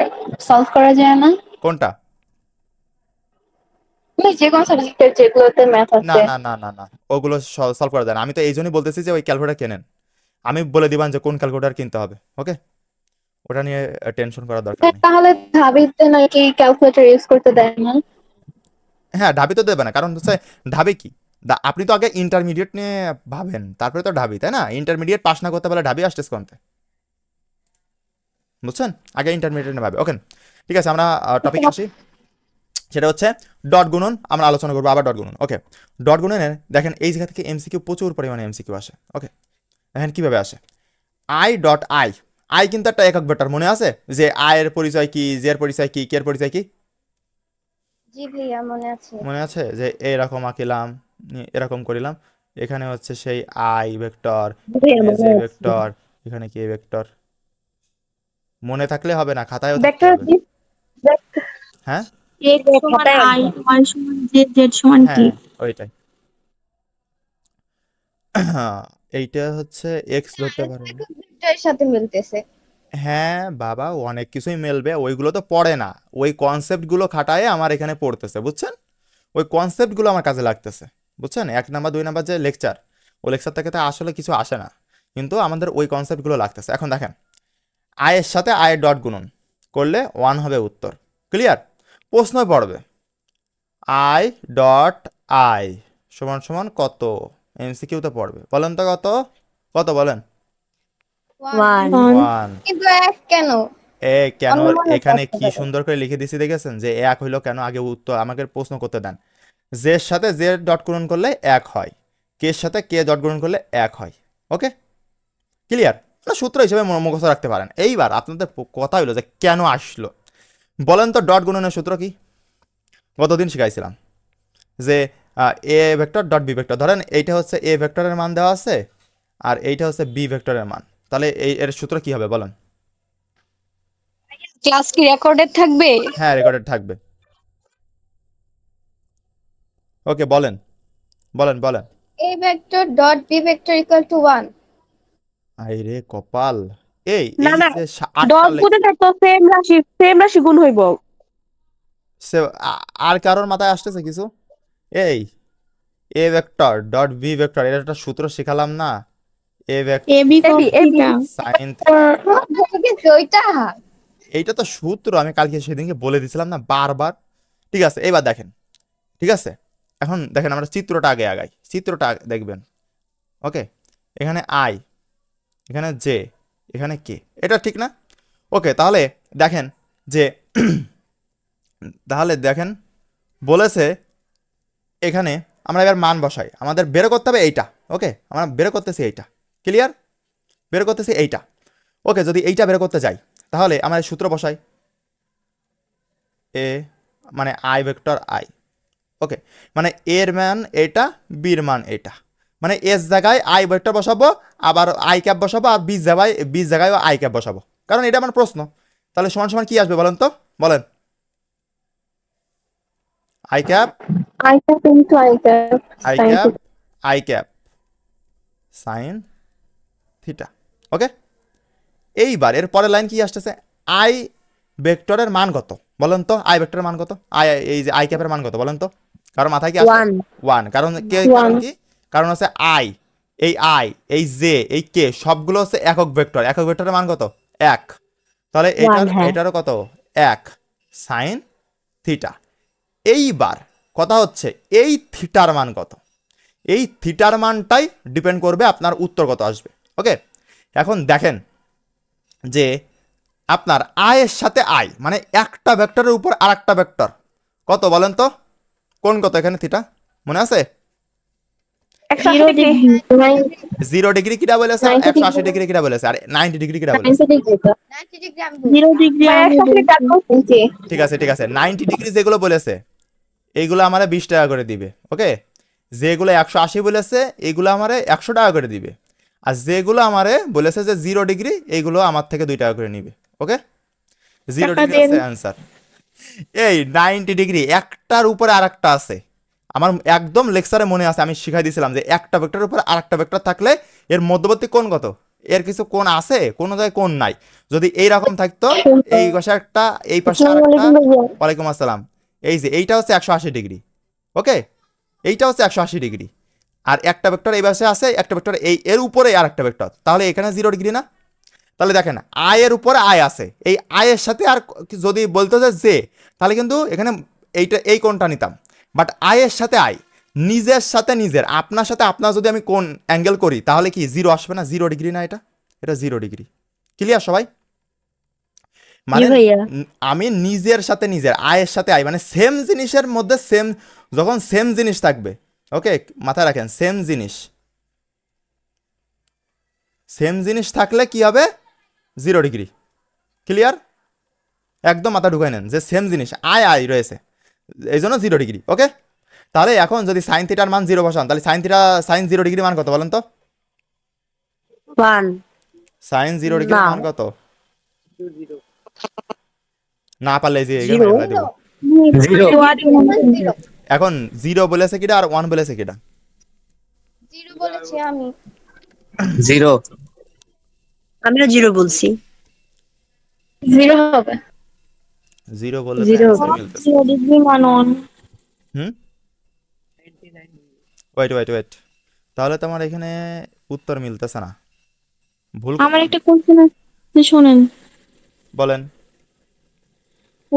সলভ করা যায় না? কোনটা? মানে যে কোনো সাবজেক্টের যেগুলোতে ম্যাথ না আছে। না না না না, ওগুলো সলভ করা যায় না। আমি তো এই জন্যই বলতেছি যে ওই ক্যালকুলেটার কেনেন, আমি বলে দিবান যে কোন ক্যালকুলেটার কিনতে হবে। ওকে, ওটা নিয়ে টেনশন করার দরকার নেই। তাহলে ঢাবিতে নাকি ক্যালকুলেটর ইউজ করতে দেয় না? হ্যাঁ, ঢাবি তো দেবে না, কারণ হচ্ছে ঢাবি কি, আপনি তো আগে ইন্টারমিডিয়েট নিয়ে ভাবেন, তারপরে তো ঢাবি, তাই না? ইন্টারমিডিয়েট পাস না করতে পারলে ঢাবি আসতেছ কোনতে, বুঝছেন? আগে ইন্টারমিডিয়েট নিয়ে ভাবে। ওকে, ঠিক আছে, আমরা টপিক আসি, সেটা হচ্ছে ডট গুণন। আমরা আলোচনা করবো আবার ডট গুণন। ওকে, ডট গুণনের দেখেন এই জায়গা থেকে এমসিকিউ প্রচুর পরিমাণে এমসিকিউ আসে। ওকে, দেখেন কিভাবে আসে। আই ডট আই, আই কিন্তু একটা একক ভেক্টর, মনে আছে যে আই এর পরিচয় কি, জে এর পরিচয় কি, কে এর পরিচয় কি? জি ভাইয়া মনে আছে। মনে আছে যে এরকম আঁকিলাম, এরকম করিলাম, এখানে হচ্ছে সেই আই ভেক্টর, জে ভেক্টর, এখানে কে ভেক্টর। মনে থাকলে হবে না, খাতায়ও থাকতে ভেক্টর হবে। হ্যাঁ x সমান i, y সমান z, z সমান t। হ্যাঁ, ওইটাই। এইটা হচ্ছে এক্স ধরতে পারো। ভেক্টরের সাথে মিলতেছে। হ্যাঁ বাবা, অনেক কিছুই মেলবে, ওইগুলো তো পড়ে না, ওই কনসেপ্টগুলো খাটায় আমার এখানে পড়তেছে, বুঝছেন? ওই কনসেপ্টগুলো আমার কাজে লাগতেছে, বুঝছেন? 1 নাম্বার 2 নাম্বার যে লেকচার, ওই লেকচার থেকে তো আসলে কিছু আসে না, কিন্তু আমাদের ওই কনসেপ্টগুলো লাগতেছে। এখন দেখেন, আয়ের সাথে আয়ের ডট গুণন করলে 1 হবে উত্তর, ক্লিয়ার? প্রশ্নই পড়বে আই ডট আই সমান সমান কত, এমসিকিউতে পড়বে। বলেন তো কত, কত বলেন? 1 ওয়ান। কিন্তু এক কেন? কেন অন্য মনে এখানে করতে কি পারে। সুন্দর করে লিখে দিছি দেখেছেন যে এক হইলো কেন? আগে উত্তর আমাকে প্রশ্ন করতে দেন। জের সাথে জে ডট গুণন করলে এক হয়, কের সাথে কে ডট গুণন করলে এক হয়। ওকে, ক্লিয়ার? সূত্র হিসেবে মুখস্থ রাখতে পারেন। এইবার আপনাদের কথা হইলো যে কেন আসলো। বলেন তো ডট গুণনের সূত্র কি? গতদিন শিখাইছিলাম যে A vector dot B vector. ধরেন এইটা হচ্ছে এ ভেক্টরের মান দেওয়া আছে আর এইটা হচ্ছে বি ভেক্টরের মান, তাহলে এর সূত্র কি হবে বলেন? ক্লাস কি রেকর্ডেড থাকবে? হ্যাঁ, রেকর্ডেড থাকবে। ওকে, বলেন বলেন বলেন। A vector dot B vector equal to 1. আইরে কপাল, এই না এই না যে আটটা ডট গুণে থাকতো সেম রাশি গুণ হইব। আর কারোর মাথায় আসতেছে কিছু? এই A vector dot B vector এর একটা সূত্র শিখালাম না? A vector A B A B A B sine, ওইটা এইটা তো সূত্র আমি কালকে সেদিনকে বলে দিছিলাম না বারবার। ঠিক আছে, এবার দেখেন। ঠিক আছে, এখন দেখেন আমরা চিত্রটা আগে আগাই, চিত্রটা দেখবেন। ওকে, এখানে আই, এখানে জে, এখানে কে, এটা ঠিক না? ওকে, তাহলে দেখেন যে তাহলে দেখেন বলেছে এখানে আমরা এবার মান বসাই, আমাদের বের করতে হবে এইটা। ওকে, আমরা বের করতেছি এইটা, ক্লিয়ার? বের করতেছি এইটা। ওকে, যদি এইটা বের করতে যাই তাহলে আমরা সূত্র বসাই এ মানে আই ভেক্টর আই। ওকে, মানে এর মান এটা, বির মান এটা, মানে এস জায়গায় আই ভেক্টর বসাবো, আবার আই ক্যাপ বসাবো, আর বিশ জায়গায় আই ক্যাপ বসাবো, কারণ এটা আমার প্রশ্ন। তাহলে সমান সমান কি আসবে বলেন তো, বলেন? I cap I cap into I cap I sine cap I cap sine theta. Okay, এইবার এর পরের লাইন কি আসতেছে? আই ভেক্টরের মান কত বলেন তো? আই ভেক্টরের মান কত? এই যে আই ক্যাপের মান কত বলেন তো? কারণ মাথায় কি আসে? 1। কারণ কে, কারণ কি? কারণ হচ্ছে আই, এই আই, এই জে, এই কে সবগুলো হচ্ছে একক ভেক্টর। একক ভেক্টরের মান কত? 1। তাহলে এটারও কত? 1 সাইন থিটা। এইবার কথা হচ্ছে এই থিটার মান কত? এই থিটার মানটাই ডিপেন্ড করবে আপনার উত্তর কত আসবে। ওকে, এখন দেখেন যে আপনার আয়ের সাথে আই মানে একটা ভেক্টরের উপর আর একটা ভেক্টর কত বলেন তো? কোন কত এখানে থিটা মনে আছে? 180 ডিগ্রি 0 ডিগ্রি কিটা বলেছে, 180 ডিগ্রি কিটা বলেছে, আর 90 ডিগ্রি কিটা বলেছে? 90 ডিগ্রি আমি 0 ডিগ্রি ভাই আমি 180 টাকা বলছি। ঠিক আছে ঠিক আছে, 90 ডিগ্রি যেগুলো বলেছে এইগুলো আমারে 20 টাকা করে দিবে। ওকে, যেগুলো 180 বলেছে এইগুলো আমারে 100 টাকা করে দিবে, আর যেগুলো আমারে বলেছে যে 0 ডিগ্রি এইগুলো আমার থেকে 2 টাকা করে নিবে। ওকে, 0 টাকা ডিগ্রি দেন। আছে অ্যান্সার। এই 90 ডিগ্রি একটার উপরে আরেকটা আছে, আমার একদম লেকচারে মনে আছে, আমি শিখাই দিয়েছিলাম যে একটা ভেক্টরের উপর আরেকটা ভেক্টর থাকলে এর মধ্যবর্তী কোণ কত? এর কিছু কোণ আছে, কোনো জায়গায় কোণ নাই। যদি এইরকম থাকতো, এই পাশে একটা, এই পাশে আরেকটা। ওয়ালাইকুম আসসালাম। এই যে এইটা হচ্ছে 180 ডিগ্রি। ওকে, এইটা হচ্ছে 180 ডিগ্রি, আর একটা ভেক্টর এই পাশে আছে, একটা ভেক্টর এই এর উপরে আর একটা ভেক্টর, তাহলে এখানে 0 ডিগ্রি না? তাহলে দেখেন আয়ের উপরে আয় আছে, এই আয়ের সাথে আর যদি বলতো যে তাহলে কিন্তু এখানে এইটা এই কোণটা নিতাম, বাট আয়ের সাথে আয়, নিজের সাথে নিজের, আপনার সাথে আপনার যদি আমি কোন অ্যাঙ্গেল করি তাহলে কি 0 আসবে না? 0 ডিগ্রি না এটা? এটা 0 ডিগ্রি। ক্লিয়ার সবাই? মানে আমি নিজের সাথে নিজের, আয়ের সাথে আয়, মানে সেম জিনিসের মধ্যে সেম, যখন সেম জিনিস থাকবে, ওকে মাথায় রাখেন, সেম জিনিস থাকলে কি হবে? 0 ডিগ্রি। ক্লিয়ার? একদম মাথা ঢুকাই নেন যে সেম জিনিস আয় আয় রয়েছে, এই জন্য 0 ডিগ্রি। ওকে, তাহলে এখন যদি সাইন থিটার মান 0 বসান তাহলে সাইন 0 ডিগ্রি মান কত বলেন তো? 1 সাইন 0 ডিগ্রি মান কত? না পারলে এই যে এখানে বলে দেব। 0 এখন 0 বলেছে কিটা আর 1 বলেছে কিটা? 0 বলেছি আমি। 0 আমিও 0 বলছি। 0 হবে। 0 বললে তো 0 answer মিলতেছে। 0 ডিগ্রি মান 1। হুম, ওয়েট, তাহলে তোমার এখানে উত্তর মিলতেছে না, ভুল আমার একটা কোশ্চেন আছে, শুনেন। বলেন।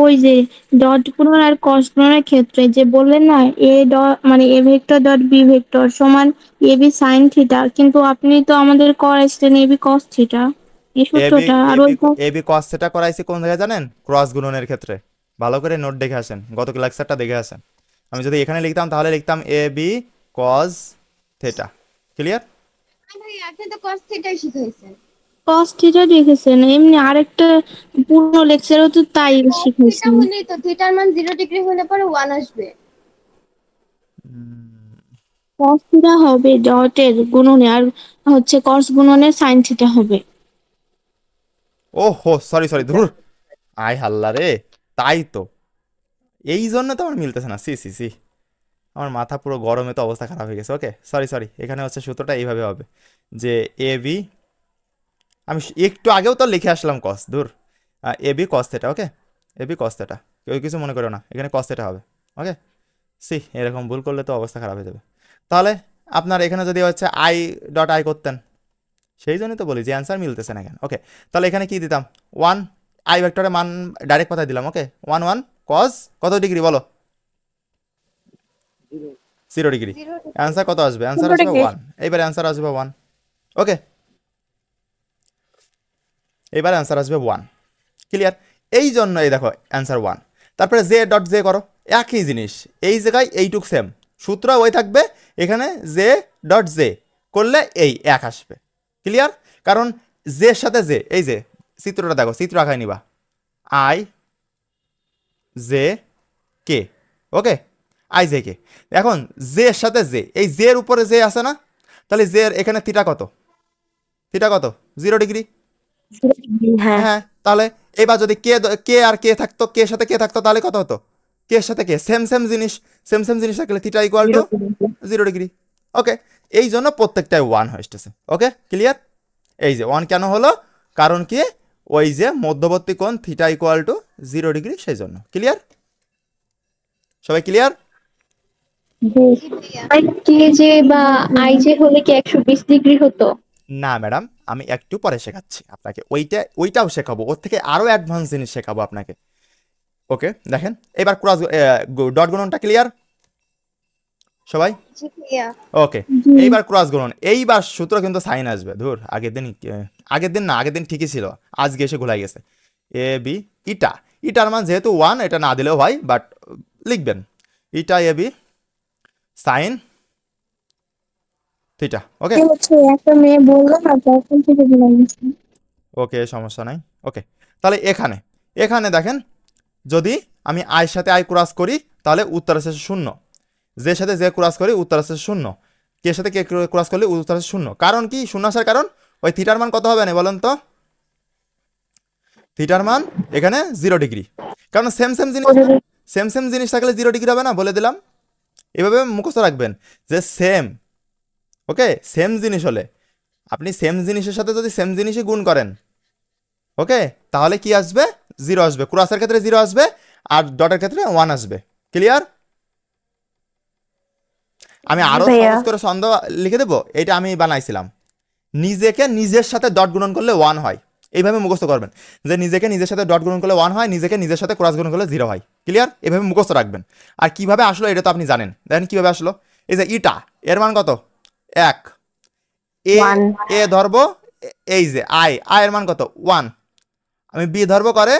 ওই যে ডট গুণন আর ক্রস গুণনের ক্ষেত্রে যে বললেন না এ ডট মানে A vector dot B vector সমান এ বি সাইন থিটা, কিন্তু আপনি তো আমাদের করাইছেন এ বি কস থিটা এই এবি সূত্রটা, আর এবি ওইটা এবি কস থিটা করাইছি কোন জায়গায় জানেন? ক্রস গুণনের ক্ষেত্রে। ভালো করে নোট দেখে আসেন, গত লেকচারটা দেখে আসেন। আমি যদি এখানে লিখতাম তাহলে লিখতাম এ বি কস থিটা। ক্লিয়ার? ভাই আপনি তো cos থিটাই শিখাইছেন। কস থিটা দেখেছেন, এমনি আরেকটা পুরনো লেকচারেও তো তাই cos থিটা শিখাইছেন। হলেই তো থিটার মান 0 ডিগ্রি হলে পরে 1 আসবে। কস থিটা হবে ডটের গুণনে, আর হচ্ছে কস গুণনে সাইন থিটা হবে। ওহো সরি সরি, ধুর, আয় হাল্লা রে। তাই তো, এই জন্য তো আমার মিলতেছে না। সি সি সি, আমার মাথা পুরো গরমে তো অবস্থা খারাপ হয়ে গেছে। ওকে সরি সরি, এখানে হচ্ছে সূত্রটা এইভাবে হবে যে এ বি, আমি একটু আগেও তো লিখে আসলাম কস, ধুর, এ বি কস থিটা। ওকে, এ বি কস থিটা, কেউ কিছু মনে করো না, এখানে কস থিটা হবে। ওকে, সি এরকম ভুল করলে তো অবস্থা খারাপ হয়ে যাবে। তাহলে আপনার এখানে যদি হচ্ছে আই ডট আই করতেন, সেই জন্যই তো বলি যে অ্যান্সার মিলতেছে না কেন। ওকে, তাহলে এখানে কি দিতাম? 1, আই ভেক্টরের মান ডাইরেক্ট কথায় দিলাম। ওকে, 1 কস কত ডিগ্রি বলো? 0 ডিগ্রি। 0 অ্যান্সার কত আসবে? অ্যান্সার আসবে 1। এইবার অ্যান্সার আসবে 1। ওকে, এবার অ্যান্সার আসবে 1। ক্লিয়ার? এই জন্য এই দেখো অ্যান্সার 1। তারপরে জে ডট জে করো, একই জিনিস, এই জায়গায় এইটুক সেম সূত্র ওই থাকবে, এখানে জে ডট জে করলে এই এক আসবে। ক্লিয়ার? কারণ জের সাথে জে, এই যে চিত্রটা দেখো, চিত্র আঁকায় নিবা, I J K. Okay, I J K. এখন জে এর সাথে জে, এই জে এর উপরে জে আছে না, তাহলে জে এর এখানে থিটা কত? থিটা কত? 0 ডিগ্রি। হ্যাঁ হ্যাঁ, তাহলে এবার যদি কে কে আর কে থাকতো, কে এর সাথে কে থাকতো, তাহলে কত হতো? কে এর সাথে কে সেম সেম জিনিস, সেম সেম জিনিস থাকলে থিটা ইকুয়াল টু 0 ডিগ্রি। ওকে, এই জন্য প্রত্যেকটাই 1 হয়েছে। Okay clear? এই যে 1 কেন হলো? কারণ কি, ওই যে মধ্যবর্তী কোণ থিটা ইকুয়াল টু 0 ডিগ্রি, সেই জন্য। ক্লিয়ার? সবাই ক্লিয়ার? আই কে যে বা আই যে হলে কি 120 ডিগ্রি হতো? না ম্যাডাম, আমি একটু পরে শেখাচ্ছি আপনাকে, ওইটাও শেখাবো, ওর থেকে আরো অ্যাডভান্স জিনিস শেখাবো আপনাকে। ওকে দেখেন, এবার ক্রস ডট গুণনটা ক্লিয়ার সবাই? জি ভাইয়া। ওকে, এইবার ক্রস গুণন, এইবার সূত্র কিন্তু সাইন আসবে। ধুর, আগের দিন না, আগের দিন ঠিকই ছিল, আজকে এসে ঘোলাই গেছে। এ বি ইটা, ইটার মান যেহেতু 1, এটা না দিলেও হয়, বাট লিখবেন ইটা এ বি সাইন থিটা। ওকে হচ্ছে একটা মেয়ে বললো না তখন থেকে ভুলে গেছি। ওকে, সমস্যা নাই। ওকে, তাহলে এখানে এখানে দেখেন, যদি আমি আয়ের সাথে আই ক্রস করি তাহলে উত্তর আসে 0, জের সাথে জে ক্রস করি উত্তর আসে 0, কে সাথে কে ক্রস করলে উত্তর আসে 0। কারণ কি 0 আসার কারণ, ওই থিটার মান কত হবে না বলেন তো? থিটার মান এখানে 0 ডিগ্রি, কারণ সেম সেম জিনিস থাকলে 0 ডিগ্রি হবে না, বলে দিলাম। এভাবে মুখস্থ রাখবেন যে সেম, ওকে, সেম জিনিস হলে আপনি সেম জিনিসের সাথে যদি সেম জিনিসই গুণ করেন, ওকে, তাহলে কি আসবে? 0 আসবে। ক্রসের ক্ষেত্রে 0 আসবে, আর ডটের ক্ষেত্রে 1 আসবে। ক্লিয়ার? আমি আরো সহজ করে ছন্দ লিখে দেবো, এটা আমি বানাইছিলাম। নিজেকে নিজের সাথে ডট গুণন করলে 1 হয়, এইভাবে মুখস্থ করবেন যে নিজেকে নিজের সাথে ডট গুণন করলে 1 হয়, নিজেকে নিজের সাথে ক্রস গুণন করলে 0 হয়। ক্লিয়ার? এভাবে মুখস্থ রাখবেন। আর কিভাবে আসলো এটা তো আপনি জানেন, দেখেন কিভাবে আসলো। এই যে ইটা, এর মান কত? 1। এ ধরবো, এই যে আই এর মান কত? 1। আমি বি ধরবো করে,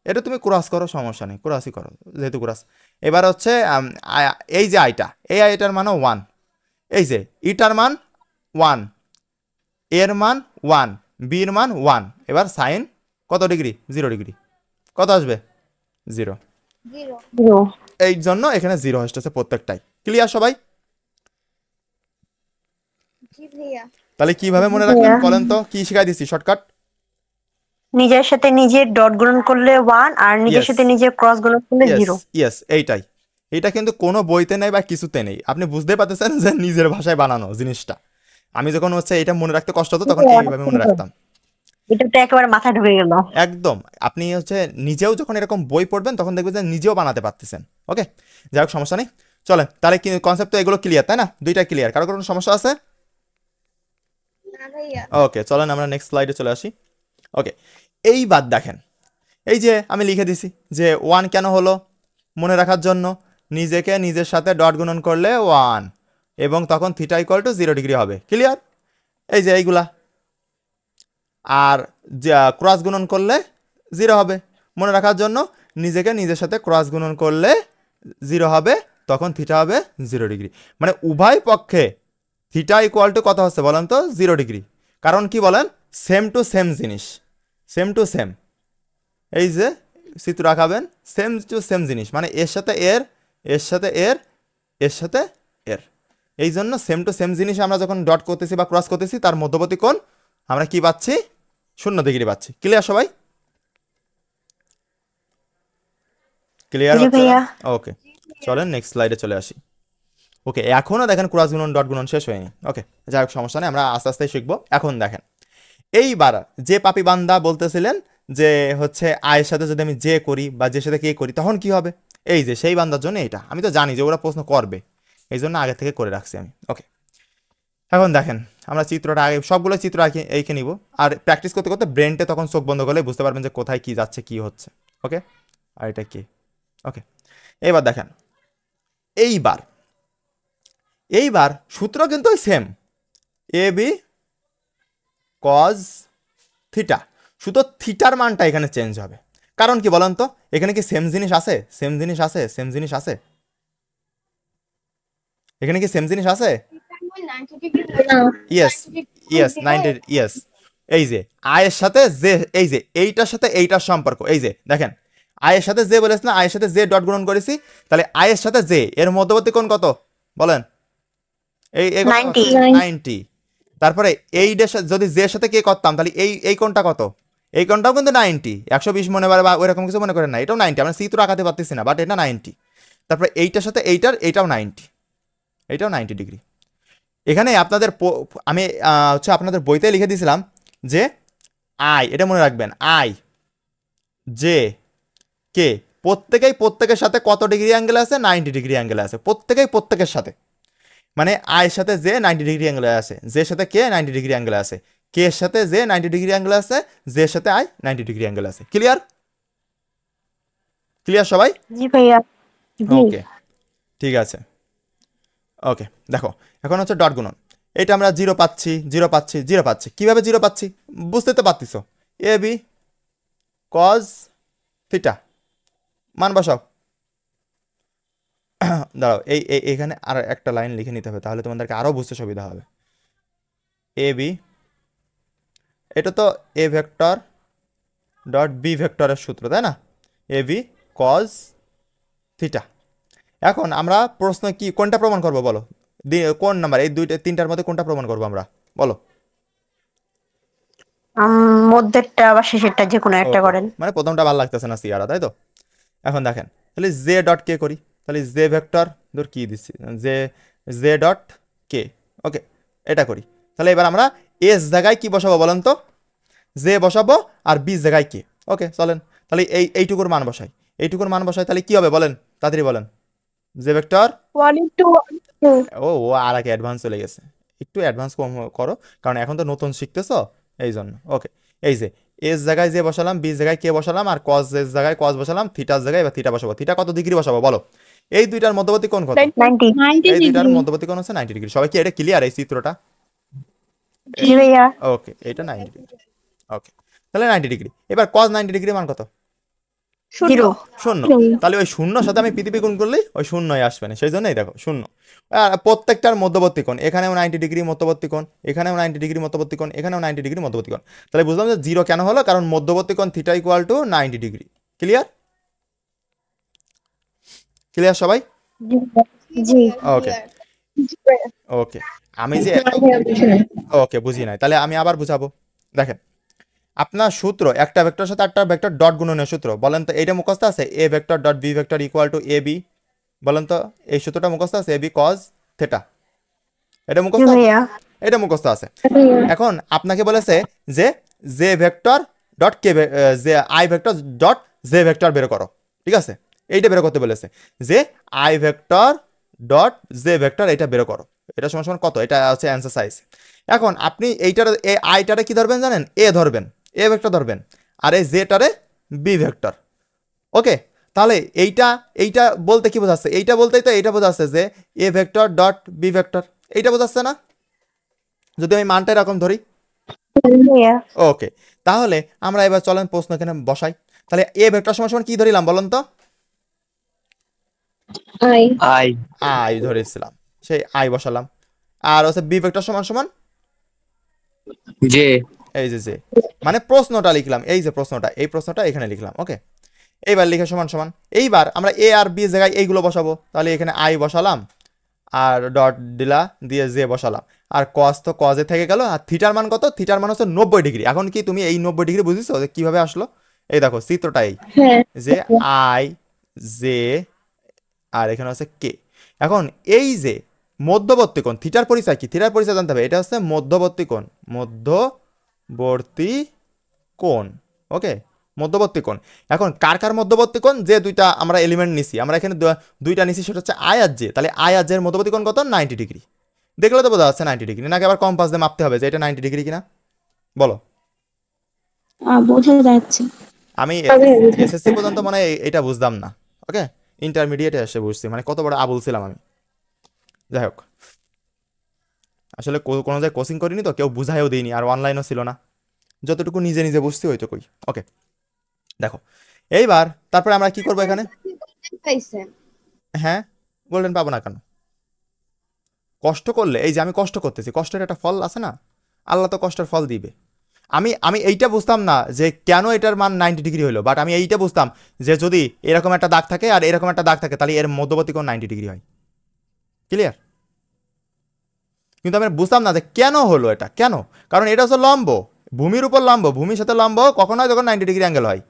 এটা তুমি ক্রস করো, সমস্যা নেই, ক্রসই করো যেহেতু ক্রস। এবার হচ্ছে এই যে আইটা, এই আইটার মানও 1, এই যে ইটার মান 1, এর মান 1, বির মান 1। এবার সাইন কত ডিগ্রি? 0 ডিগ্রি। কত আসবে? 0। 0 এই জন্য এখানে 0 আসতেছে প্রত্যেকটাই। ক্লিয়ার সবাই? জি ভাইয়া। তাহলে কিভাবে মনে রাখবেন বলেন তো, কি শিখাই দিচ্ছি শর্টকাট? নিজের সাথে নিজের ডট গুণন করলে 1 আর নিজের Yes. সাথে নিজের ক্রস গুণন করলে 0। ইয়েস, এইটাই। এটা কিন্তু কোনো বইতে নেই বা কিছুতে নেই, আপনি বুঝতে পারতেছেন যে নিজের ভাষায় বানানো জিনিসটা। আমি যখন হচ্ছে এটা মনে রাখতে কষ্ট হতো, তখন এইভাবে মনে রাখতাম। এটা তো একেবারে মাথায় ঢুকে গেল। একদম, আপনি হচ্ছে নিজেও যখন এরকম বই পড়বেন তখন দেখবেন যে নিজেও বানাতে পারতেছেন। ওকে, যাই হোক, সমস্যা নেই। চলে, তাহলে কি কনসেপ্ট তো এগুলো ক্লিয়ার, তাই না? দুইটা ক্লিয়ার, কারো কোনো সমস্যা আছে? না ভাইয়া। ওকে, চলেন আমরা নেক্সট স্লাইডে চলে আসি। ওকে, এইবার দেখেন, এই যে আমি লিখে দিছি যে 1 কেন হলো, মনে রাখার জন্য নিজেকে নিজের সাথে ডট গুণন করলে 1 এবং তখন থিটা ইকুয়াল টু 0 ডিগ্রি হবে। ক্লিয়ার? এই যে এইগুলা, আর ক্রস গুণন করলে 0 হবে, মনে রাখার জন্য নিজেকে নিজের সাথে ক্রস গুণন করলে 0 হবে, তখন থিটা হবে 0 ডিগ্রি। মানে উভয় পক্ষে থিটা ইকুয়াল টু কত হচ্ছে বলেন তো? 0 ডিগ্রি। কারণ কি বলেন? সেম টু সেম জিনিস, সেম টু সেম। এই যে চিত্র আঁকাবেন, সেম টু সেম জিনিস, মানে এর সাথে এর, এর সাথে এর, এর সাথে এর। এই জন্য সেম টু সেম জিনিস আমরা যখন ডট করতেছি বা ক্রস করতেছি, তার মধ্যবর্তী কোণ আমরা কি পাচ্ছি? 0 ডিগ্রি পাচ্ছি। ক্লিয়ার সবাই? ক্লিয়ার জি হচ্ছে? ভাইয়া। ওকে, চলেন নেক্সট স্লাইডে চলে আসি। ওকে, এখনও দেখেন ক্রস গুণন ডট গুণন শেষ হয়নি। ওকে, যাই হোক, সমস্যা নেই, আমরা আস্তে আস্তে শিখবো। এখন দেখেন, এইবার যে পাপি বান্দা বলতেছিলেন যে হচ্ছে আয়ের সাথে যদি আমি যে করি বা যে সাথে কে করি তখন কি হবে, এই যে সেই বান্দার জন্য এটা আমি তো জানি যে ওরা প্রশ্ন করবে, এই জন্য আগে থেকে করে রাখছি আমি। ওকে, এখন দেখেন আমরা চিত্রটা আগে সবগুলো চিত্র এইকে নিব, আর প্র্যাকটিস করতে করতে ব্রেনটে তখন চোখ বন্ধ করলে বুঝতে পারবেন যে কোথায় কি যাচ্ছে কি হচ্ছে। ওকে, আর এটা কি? ওকে, এবার দেখেন, এইবার এইবার সূত্র কিন্তু ওই same, A B cause theta, শুধু থিটার মানটা এখানে চেঞ্জ হবে। কারণ কি বলেন তো? এখানে কি সেম জিনিস আছে? সেম জিনিস আছে? সেম জিনিস আছে? এখানে কি সেম জিনিস আছে? Yes, yes, 90, yes. এই যে আয়ের সাথে যে, এই যে এইটার সাথে এইটার সম্পর্ক, এই যে দেখেন আয়ের সাথে যে বলেছিলাম, আয়ের সাথে যে ডট গুণন করেছি, তাহলে আয়ের সাথে যে এর মধ্যবর্তী কোণ কত বলেন? এই 90 90। তারপরে এই যদি জের সাথে কে করতাম, তাহলে এই কোণটা কত? এই কোণটাও কিন্তু 90, 120 মনে করে বা ওইরকম কিছু মনে করেন না, এটাও 90। আমরা চিত্র আঁকাতে পারতেছি না, বাট এটা 90। তারপরে এইটার সাথে এইটাও 90, এইটাও 90 ডিগ্রি। এখানে আপনাদের আমি হচ্ছে আপনাদের বইতে লিখে দিয়েছিলাম যে আই, এটা মনে রাখবেন, আই জে কে প্রত্যেকের সাথে কত ডিগ্রি অ্যাঙ্গেল আছে? 90 ডিগ্রি অ্যাঙ্গেল আছে প্রত্যেকের সাথে। মানে আয়ের সাথে যে 90 ডিগ্রি অ্যাঙ্গেলে আছে, জের সাথে কে 90 ডিগ্রি অ্যাঙ্গেলে আছে, কে এর সাথে যে 90 ডিগ্রি অ্যাঙ্গেলে আছে, জের সাথে আই 90 ডিগ্রি অ্যাঙ্গেলে আছে। ক্লিয়ার? ক্লিয়ার সবাই? জি ভাইয়া। ওকে, ঠিক আছে। ওকে, দেখো এখন হচ্ছে ডট গুণন। এটা আমরা 0 পাচ্ছি, 0 পাচ্ছি, 0 পাচ্ছি। কিভাবে 0 পাচ্ছি বুঝতে তো পারতিছো? এ বি কজ থিটা, মান বসাও। দাঁড়াও, এইখানে আর একটা লাইন লিখে নিতে হবে, তাহলে তোমাদেরকে আরও বুঝতে সুবিধা হবে। এ বি, এটা তো এ ভেক্টর ডট বি ভেক্টরের সূত্র, তাই না? A B cause theta. এখন আমরা প্রশ্ন কি কোনটা প্রমাণ করব বলো? কোন নাম্বার এই তিনটার মধ্যে কোনটা প্রমাণ করবো আমরা বলো? মধ্যেরটা বা শেষেরটা যে কোনো একটা Okay, করেন। মানে প্রথমটা ভালো লাগতেছে না সিয়ারা, তাই তো? এখন দেখেন, তাহলে জে ডট কে করি, তাহলে জে ভেক্টর ধর কি দিচ্ছি, জে ডট কে। ওকে, এটা করি। তাহলে এবার আমরা এস জায়গায় কি বসাবো বলেন তো? জে বসাবো আর বি জায়গায় কে। ওকে, চলেন তাহলে এইটুকুর মান বসাই, এইটুকুর মান বসাই, তাহলে কি হবে বলেন? তাড়াতাড়ি বলেন। জে ভেক্টর, 1 into 1 ও আর আগে অ্যাডভান্স চলে গেছে, একটু অ্যাডভান্স কম করো, কারণ এখন তো নতুন শিখতেছো এই জন্য। ওকে, এই যে এস জায়গায় যে বসালাম, বি জায়গায় কে বসালাম, আর কজ এস জায়গায় কজ বসালাম, থিটার জায়গায় এবার থিটা বসাবো। থিটা কত ডিগ্রি বসাবো বলো? এই দুইটার মধ্যবর্তী কোণ কত? 90। 90 এই দুইটার degree. মধ্যবর্তী কোণ হচ্ছে 90 ডিগ্রি। সবাই কি এটা ক্লিয়ার এই চিত্রটা? জি ভাইয়া। ওকে, এটা 90 ডিগ্রি। ওকে, তাহলে 90 ডিগ্রি। এবার কজ 90 ডিগ্রি মান কত? 0। শূন্য। তাহলে ওই শূন্যর সাথে আমি পৃথিবী গুণ করলেই ওই শূন্যই আসবে না, সেই জন্যই দেখো শূন্য। আর প্রত্যেকটার মধ্যবর্তী কোণ, এখানেও 90 ডিগ্রি মধ্যবর্তী কোণ, এখানেও 90 ডিগ্রি মধ্যবর্তী কোণ, এখানেও 90 ডিগ্রি মধ্যবর্তী কোণ। তাহলে বুঝলাম যে 0 কেন হলো, কারণ মধ্যবর্তী কোণ theta equal to 90 degree. Clear? Clear সবাই? জি। ওকে, ওকে, আমি যে ওকে বুঝি নাই, তাহলে আমি আবার বুঝাবো। দেখেন, আপনার সূত্র একটা ভেক্টরের সাথে একটা ভেক্টর ডট গুণনের সূত্র, বলেন তো এইটা মুখস্থ আছে? A vector dot B vector equal to A B, বলেন তো এই সূত্রটা মুখস্থ আছে? এ বি কজ থিটা, এটা জি মুখস্থ আছে? ভাইয়া। এটা মুখস্থ আছে। এখন আপনাকে বলেছে যে জে ভেক্টর ডট কে, যে I vector dot J vector বের করো, ঠিক আছে? এইটা বের করতে বলেছে যে I vector dot J vector, এটা বের করো। এটা সমান সমান কত? এটা হচ্ছে অ্যান্সার সাইজ। এখন আপনি এইটার আইটারে কি ধরবেন জানেন? এ ধরবেন, এ ভেক্টর ধরবেন, আর এই জেটারে বি ভেক্টর। ওকে, তাহলে এইটা এইটা বলতে কি বোঝাচ্ছে? এইটা বলতেই তো এইটা বোঝাচ্ছে যে A vector dot B vector, এইটা বোঝাচ্ছে না? যদি আমি মানটা এরকম ধরি। Yeah. ওকে, তাহলে আমরা এবার চলেন প্রশ্ন এখানে বসাই। তাহলে এ ভেক্টর সমান সমান কি ধরিলাম বলুন তো? আই আই আই ধরেছিলাম, সেই আই বসালাম। আর হচ্ছে বি ভেক্টর সমান সমান জে এই যে মানে প্রশ্নটা লিখলাম, এই যে প্রশ্নটা, এই প্রশ্নটা এখানে লিখলাম। ওকে, এইবার লিখে সমান সমান, এইবার আমরা এ আর বি জায়গায় এইগুলো বসাবো। তাহলে এখানে আই বসালাম আর ডট দিলা দিয়ে জে বসালাম, আর কস তো কজে থেকে গেল। আর থিটার মান কত? থিটার মান হচ্ছে 90 ডিগ্রি। এখন কি তুমি এই 90 ডিগ্রি বুঝেছো যে কিভাবে আসলো? এই দেখো চিত্রটা এই হ্যাঁ যে আই জে আর এখানে হচ্ছে কে। এখন এই যে মধ্যবর্তী কোণ, থিটার পরিচয় কি? থিটার পরিচয় জানতে হবে, এটা হচ্ছে মধ্যবর্তী কোণ, মধ্যবর্তী কোণ। ওকে, মধ্যবর্তী কোণ। এখন কার কার মধ্যবর্তী কোণ? যে দুইটা আমরা এলিমেন্ট নিছি, আমরা এখানে দুইটা নিছি, সেটা হচ্ছে আই আর জে। তাহলে আই আর জে এর মধ্যবর্তী কোণ কত? 90 ডিগ্রি। দেখলে তো বোঝা যাচ্ছে 90 ডিগ্রি, নাকি আবার কম্পাস দিয়ে মাপতে হবে যে এটা 90 ডিগ্রি কিনা? বলো। বোঝা যাচ্ছে। আমি এসএসসি পর্যন্ত মানে এটা বুঝতাম না। ওকে, ইন্টারমিডিয়েটে এসে বুঝছি, মানে কত বড় আবুল ছিলাম আমি। যাই হোক, আসলে কোনো জায়গায় কোচিং করিনি তো, কেউ বুঝাইও দিইনি, আর অনলাইনও ছিল না, যতটুকু নিজে নিজে বুঝছি ওইটুকুই। ওকে, দেখো এইবার তারপরে আমরা কি করবো এখানে? পাইছেন? হ্যাঁ, গোল্ডেন পাবো না কেন? কষ্ট করলে, এই যে আমি কষ্ট করতেছি, কষ্টের একটা ফল আছে না? আল্লাহ তো কষ্টের ফল দিবে। আমি আমি এইটা বুঝতাম না যে কেন এটার মান 90 ডিগ্রি হলো, বাট আমি এইটা বুঝতাম যে যদি এরকম একটা দাগ থাকে আর এরকম একটা দাগ থাকে, তাহলে এর মধ্যবর্তী কোণ 90 ডিগ্রি হয়। ক্লিয়ার? কিন্তু আমি বুঝতাম না যে কেন হলো এটা, কেন? কারণ এটা হচ্ছে লম্ব, ভূমির উপর লম্ব, ভূমির সাথে লম্ব কখন হয়? যখন 90 ডিগ্রি অ্যাঙ্গেল হয়।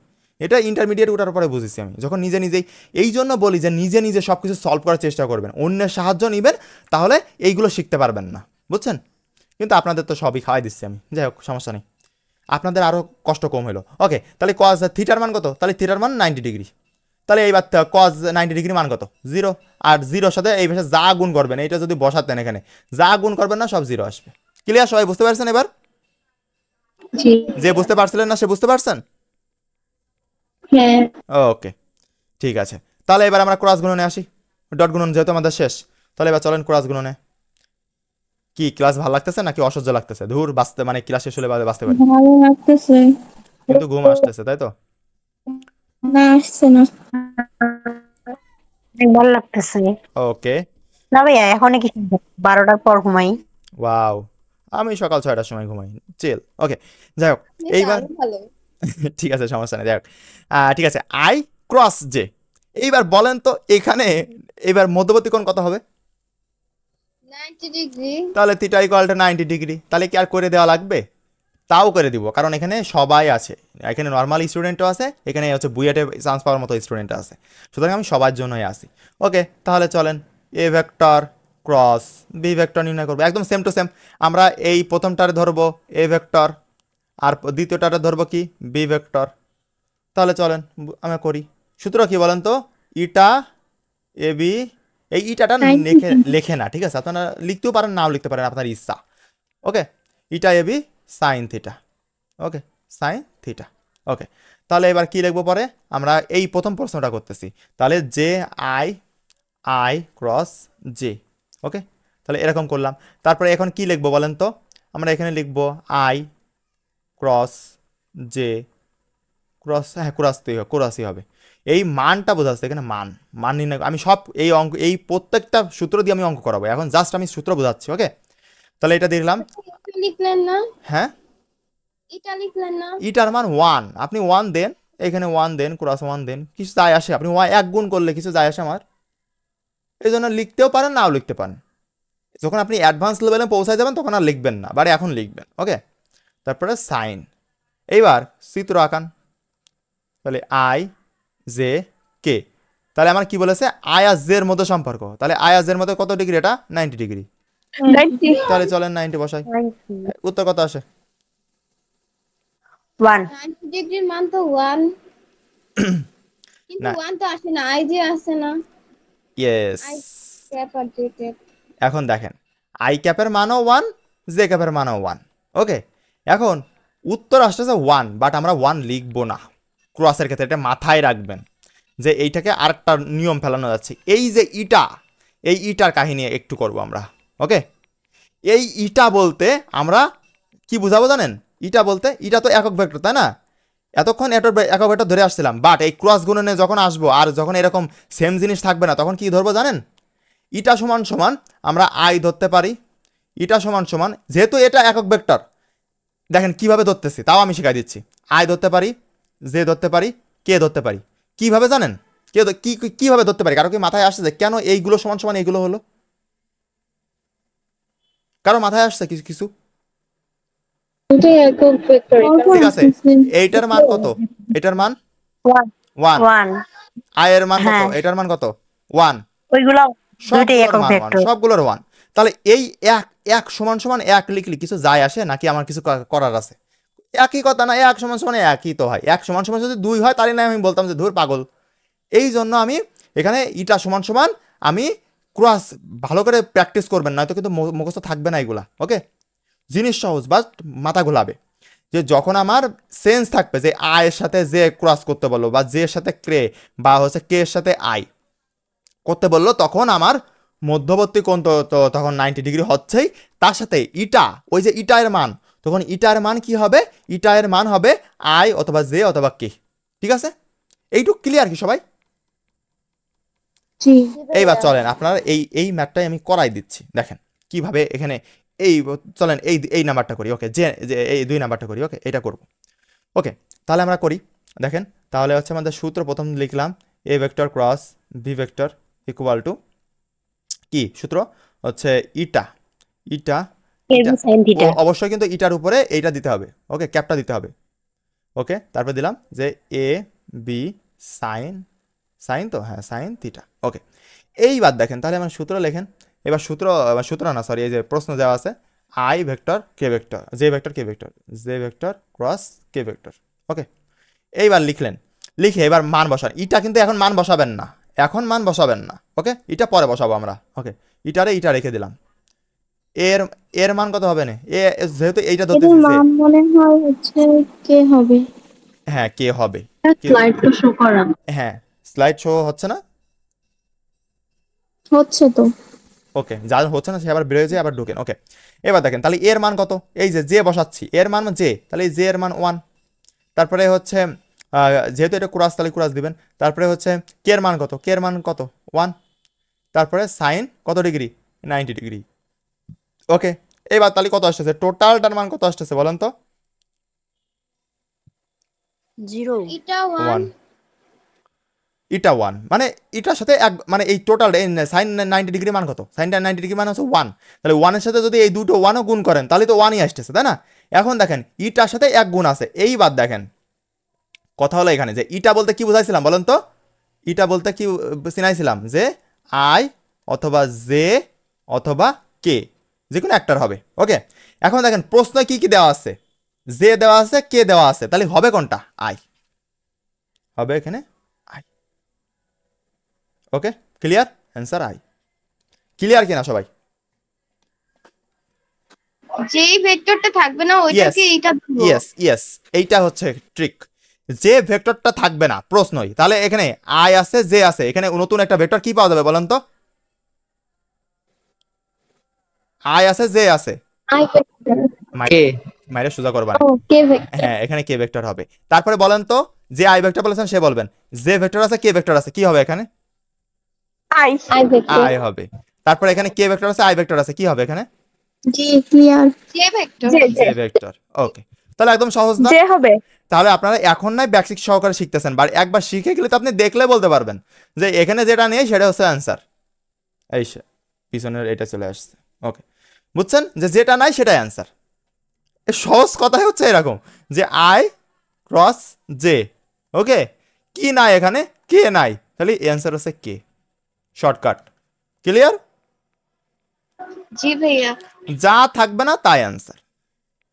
এটা ইন্টারমিডিয়েট ওঠার পরে বুঝেছি আমি, যখন নিজে নিজেই। এই জন্য বলি যে নিজে নিজে সব কিছু সলভ করার চেষ্টা করবেন, অন্যের সাহায্য নেবেন, তাহলে এইগুলো শিখতে পারবেন না, বুঝছেন? কিন্তু আপনাদের তো সবই খাওয়াই দিচ্ছি আমি, যাই হোক সমস্যা নেই, আপনাদের আরও কষ্ট কম হলো। ওকে, তাহলে কজ থিটার মান কত? তাহলে থিটার মান 90 ডিগ্রি। তাহলে এইবার কজ 90 ডিগ্রি মান কত? 0। আর 0 সাথে এই ভাষায় যা গুণ করবেন, এইটা যদি বসাতেন এখানে, যা গুণ করবেন না সব 0 আসবে। ক্লিয়ার? সবাই বুঝতে পারছেন এবার? জি যে বুঝতে পারছিলেন না সে বুঝতে পারছেন? হ্যাঁ ওকে, ঠিক আছে। তাহলে এবার আমরা ক্রস গুণনে আসি। ডট গুণন যেহেতু আমাদের শেষ, তাহলে এবার চলেন ক্রস গুণনে। কি ক্লাস ভালো লাগতেছে নাকি অসহ্য লাগতেছে? ধুর, বাঁচতে মানে ক্লাস শেষ হলে বাঁচতে পারি, ভালো লাগতেছে। কিন্তু ঘুম আসতেছে, তাই তো? না, আসছে না। অনেক ভালো লাগতেছে। ওকে, না ভাইয়া, এখনই কি 12টার পর ঘুমাই? ওয়াও, আমি সকাল 6টার সময় ঘুমাই, চিল। ওকে, যাই হোক, এটা এইবার আরো ভালো। ঠিক আছে, সমস্যা নেই, যাই হোক। ঠিক আছে, আই ক্রস জে। এইবার বলেন তো এখানে এবার মধ্যবর্তী কোণ কত হবে? 90 ডিগ্রি। তাহলে থিটা ইকুয়াল টু 90 ডিগ্রি। তাহলে কি আর করে দেওয়া লাগবে? তাও করে দিব, কারণ এখানে সবাই আছে, এখানে নর্মাল স্টুডেন্টও আছে, এখানে হচ্ছে বুয়েটে চান্স পাওয়ার মতো স্টুডেন্ট আছে, সুতরাং আমি সবার জন্যই আসি। ওকে, তাহলে চলেন A vector cross B vector নির্ণয় করবো, একদম সেম টু সেম। আমরা এই প্রথমটারে ধরবো এ ভেক্টর, আর দ্বিতীয়টারে ধরবো কি? B vector. তাহলে চলেন আমরা করি। সূত্র কি বলেন তো? ইটা এ বি, এই ইটাটা লেখে না, ঠিক আছে? আপনারা লিখতেও পারেন, নাও লিখতে পারেন, আপনার ইচ্ছা। ওকে, ইটা এ বি সাইন থিটা। ওকে, সাইন থিটা। ওকে, তাহলে এবার কি লিখবো পরে? আমরা এই প্রথম প্রশ্নটা করতেছি, তাহলে J I, I cross J. Okay, তাহলে এরকম করলাম। তারপরে এখন কি লিখবো বলেন তো? আমরা এখানে লিখবো আই ক্রস জে ক্রস, হ্যাঁ ক্রসই হবে। এই মানটা বোঝাচ্ছে এখানে, মান মান নির্ণয়। আমি সব এই অঙ্ক, এই প্রত্যেকটা সূত্র দিয়ে আমি অঙ্ক করাবো, এখন জাস্ট আমি সূত্র বোঝাচ্ছি। ওকে, তাহলে এটা দেখলাম। এটা লিখলেন না? হ্যাঁ, এটা লিখলেন না? ইটার মান 1, আপনি 1 দেন, এখানে 1 দেন, ক্রস 1 দেন, কিছু যায় আসে? আপনি 1 গুণ করলে কিছু যায় আসে আমার? এই জন্য লিখতেও পারেন, নাও লিখতে পারেন। যখন আপনি অ্যাডভান্স লেভেলে পৌঁছায় যাবেন তখন আর লিখবেন না, বাট এখন লিখবেন। ওকে, তারপরে সাইন। এইবার চিত্র আঁকান। তাহলে আই জে কে, তাহলে আমার কি বলেছে? আই আর জে এর মধ্যে সম্পর্ক। তাহলে আই আর জে এর মধ্যে কত ডিগ্রি? এটা 90 ডিগ্রি। তাহলে চলেন 90 বসাই, উত্তর কত আসে? 1। 90 ডিগ্রির মান তো 1, কিন্তু না, 1 তো আসে না, আই যে আসে না। ইয়েস। আই ক্যাপ আর জে ক্যাপ। এখন দেখেন, আই ক্যাপের মানও 1, জে ক্যাপের মানও 1। ওকে, এখন উত্তর আসতেছে 1, বাট আমরা 1 লিখবো না। ক্রসের ক্ষেত্রে এটা মাথায় রাখবেন যে এইটাকে আরেকটা নিয়ম ফেলানো যাচ্ছে। এই যে ইটা, এই ইটার কাহিনী একটু করব আমরা। ওকে, এই ইটা বলতে আমরা কি বুঝাবো জানেন? ইটা বলতে, ইটা তো একক ভেক্টর তাই না, এতক্ষণ একক ভেক্টর ধরে আসছিলাম, বাট এই ক্রস গুণনে যখন আসবো আর যখন এরকম সেম জিনিস থাকবে না তখন কি ধরবো জানেন? ইটা সমান সমান আমরা আই ধরতে পারি, ইটা সমান সমান, যেহেতু এটা একক ভেক্টর দেখেন কিভাবে ধরতেছি তাও আমি শিখাই দিচ্ছি। আই ধরতে পারি, জে ধরতে পারি, কে ধরতে পারি। কিভাবে জানেন? কিভাবে ধরতে পারি? কারো কি মাথায় আসছে যে কেন এইগুলো সমান সমান এইগুলো হলো? কারো মাথায় আসছে কিছু কিছু? দুটোই একক ভেক্টর। ঠিক আছে, এইটার মান কত? এটার মান 1, 1 আই এর মান কত? হ্যাঁ। এটার মান কত? 1, ওইগুলা দুইটাই সবগুলোর একক মান 1, ভেক্টর। সবগুলোর 1। তাহলে এই এক এক সমান সমান এক লিখলি কিছু যায় আসে নাকি আমার কিছু করার আছে? একই কথা না, এক সমান সমান একই তো হয়। এক সমান সমান যদি 2 হয় তাহলে না আমি বলতাম যে ধুর পাগল। এই জন্য আমি এখানে ইটা সমান সমান আমি ক্রস ভালো করে প্র্যাকটিস করবেন, নয়তো কিন্তু মুখস্থ থাকবে না এগুলা। ওকে, জিনিস সহজ, বাট মাথা ঘোলাবে। যে যখন আমার সেন্স থাকবে যে আই এর সাথে জে ক্রস করতে বললো, বা জে এর সাথে কে, বা হচ্ছে কে এর সাথে আই করতে বললো, তখন আমার মধ্যবর্তী কোণ তো তখন 90 ডিগ্রি হচ্ছেই। তার সাথে ইটা, ওই যে ইটা এর মান, তখন ইটা এর মান কি হবে? ইটা এর মান হবে আই অথবা জে অথবা কে। ঠিক আছে, এইটুকু ক্লিয়ার কি সবাই? জি। এইবার চলেন আপনারা এই ম্যাথটাই আমি করাই দিচ্ছি, দেখেন কিভাবে এখানে এই চলেন এই নাম্বারটা করি। ওকে, যে এই 2 নাম্বারটা করি। ওকে, এটা করব। ওকে, তাহলে আমরা করি। দেখেন তাহলে হচ্ছে আমাদের সূত্র প্রথম লিখলাম A vector cross B vector equal to কি সূত্র হচ্ছে eta, eta A B sine theta. অবশ্যই কিন্তু ইটার উপরে এইটা দিতে হবে। ওকে, ক্যাপটা দিতে হবে। ওকে, তারপর দিলাম যে এ বি সাইন, সাইন তো হ্যাঁ সাইন থিটা। ওকে, এইবার দেখেন তাহলে আমার সূত্র লেখেন। এবার সূত্র না সরি, এই যে প্রশ্ন দেওয়া আছে I vector K vector, J vector K vector, J vector cross K vector. Okay, এইবার লিখলেন, লিখে এবার মান বসান। ইটা কিন্তু এখন মান বসাবেন না, এখন মান বসাবেন না। ওকে, এটা পরে বসাবো আমরা। ওকে, ইটা রেখে দিলাম। এর এর মান কত হবে না? যেহেতু এইটা এটার ধরতেছি যে মান মনে হয় হচ্ছে কে হবে। হ্যাঁ কে হবে, স্লাইড তো শো করা। হ্যাঁ স্লাইড শো হচ্ছে না। হচ্ছে তো। ওকে, যা হচ্ছে না সে আবার বেরোয় যায়, আবার ঢুকেন। ওকে, এবার দেখেন তাহলে এর মান কত? এই যে বসাচ্ছি, এর মান জে, তাহলে জে এর মান 1। তারপরে হচ্ছে যেহেতু এটা ক্রস তাহলে ক্রস দিবেন। তারপরে হচ্ছে কে এর মান কত? কে এর মান কত? 1। তারপরে সাইন কত ডিগ্রি? 90 ডিগ্রি। ওকে, এবার তাহলে কত আসতেছে? টোটালটার মান কত আসতেছে বলেন তো? 0 এটা 1, 1 এটা 1 মানে এটার সাথে এক, মানে এই টোটাল সাইন 90 ডিগ্রি মান কত? সাইন 90 ডিগ্রি মান হচ্ছে 1। তাহলে 1 এর সাথে যদি এই দুটো 1ও গুণ করেন তাহলে তো 1ই আসতেছে তাই না? এখন দেখেন ইটার সাথে এক গুণ আছে। এইবার দেখেন কথা হলো এখানে যে ইটা বলতে কি বুঝাইছিলাম বলেন তো? ইটা বলতে কি চিনাইছিলাম যে আই অথবা জে অথবা কে, যে কোনো একটার হবে। ওকে, এখন দেখেন প্রশ্ন কি কি দেওয়া আছে? জে দেওয়া আছে, কে দেওয়া আছে, তাহলে হবে কোনটা? আই হবে এখানে I. Okay, clear? Answer I. Clear কিনা সবাই? যেই ভেক্টরটা থাকবে না ওইটাকে এইটা ধরবো। ইয়েস, এইটা হচ্ছে ট্রিক। যে ভেক্টরটা থাকবে না প্রশ্নই, তাহলে এখানে আই আছে জে আছে, এখানে নতুন একটা ভেক্টর কি পাওয়া যাবে বলেন তো? আই আছে জে আছে, আই ভেক্টর। কে মাইরে সোজা করবা না। ও কে ভেক্টর। হ্যাঁ এখানে কে ভেক্টর হবে। তারপরে বলেন তো, যে আই ভেক্টর বলেছেন সে বলবেন, যে ভেক্টর আছে কে ভেক্টর আছে কি হবে এখানে? I I vector. আই হবে। তারপরে এখানে কে ভেক্টর আছে আই ভেক্টর আছে কি হবে এখানে? জি, ক্লিয়ার। যে ভেক্টর জে ভেক্টর। ওকে, তাহলে একদম সহজ না? যে হবে। তাহলে আপনারা এখন নাই বেসিক সহকারে শিখতেছেন, বা একবার শিখে গেলে তো আপনি দেখলে বলতে পারবেন যে এখানে যেটা নেই সেটা হচ্ছে অ্যান্সার। এই পিছনের এটা চলে আসছে। ওকে, বুঝছেন যে যেটা নাই সেটাই অ্যান্সার। সহজ কথাই হচ্ছে এরকম যে আই ক্রস জে। ওকে, কি নাই এখানে? কে নাই, তাহলে অ্যান্সার হচ্ছে কে। শর্টকাট। ক্লিয়ার? জি ভাইয়া। যা থাকবে না তাই অ্যান্সার।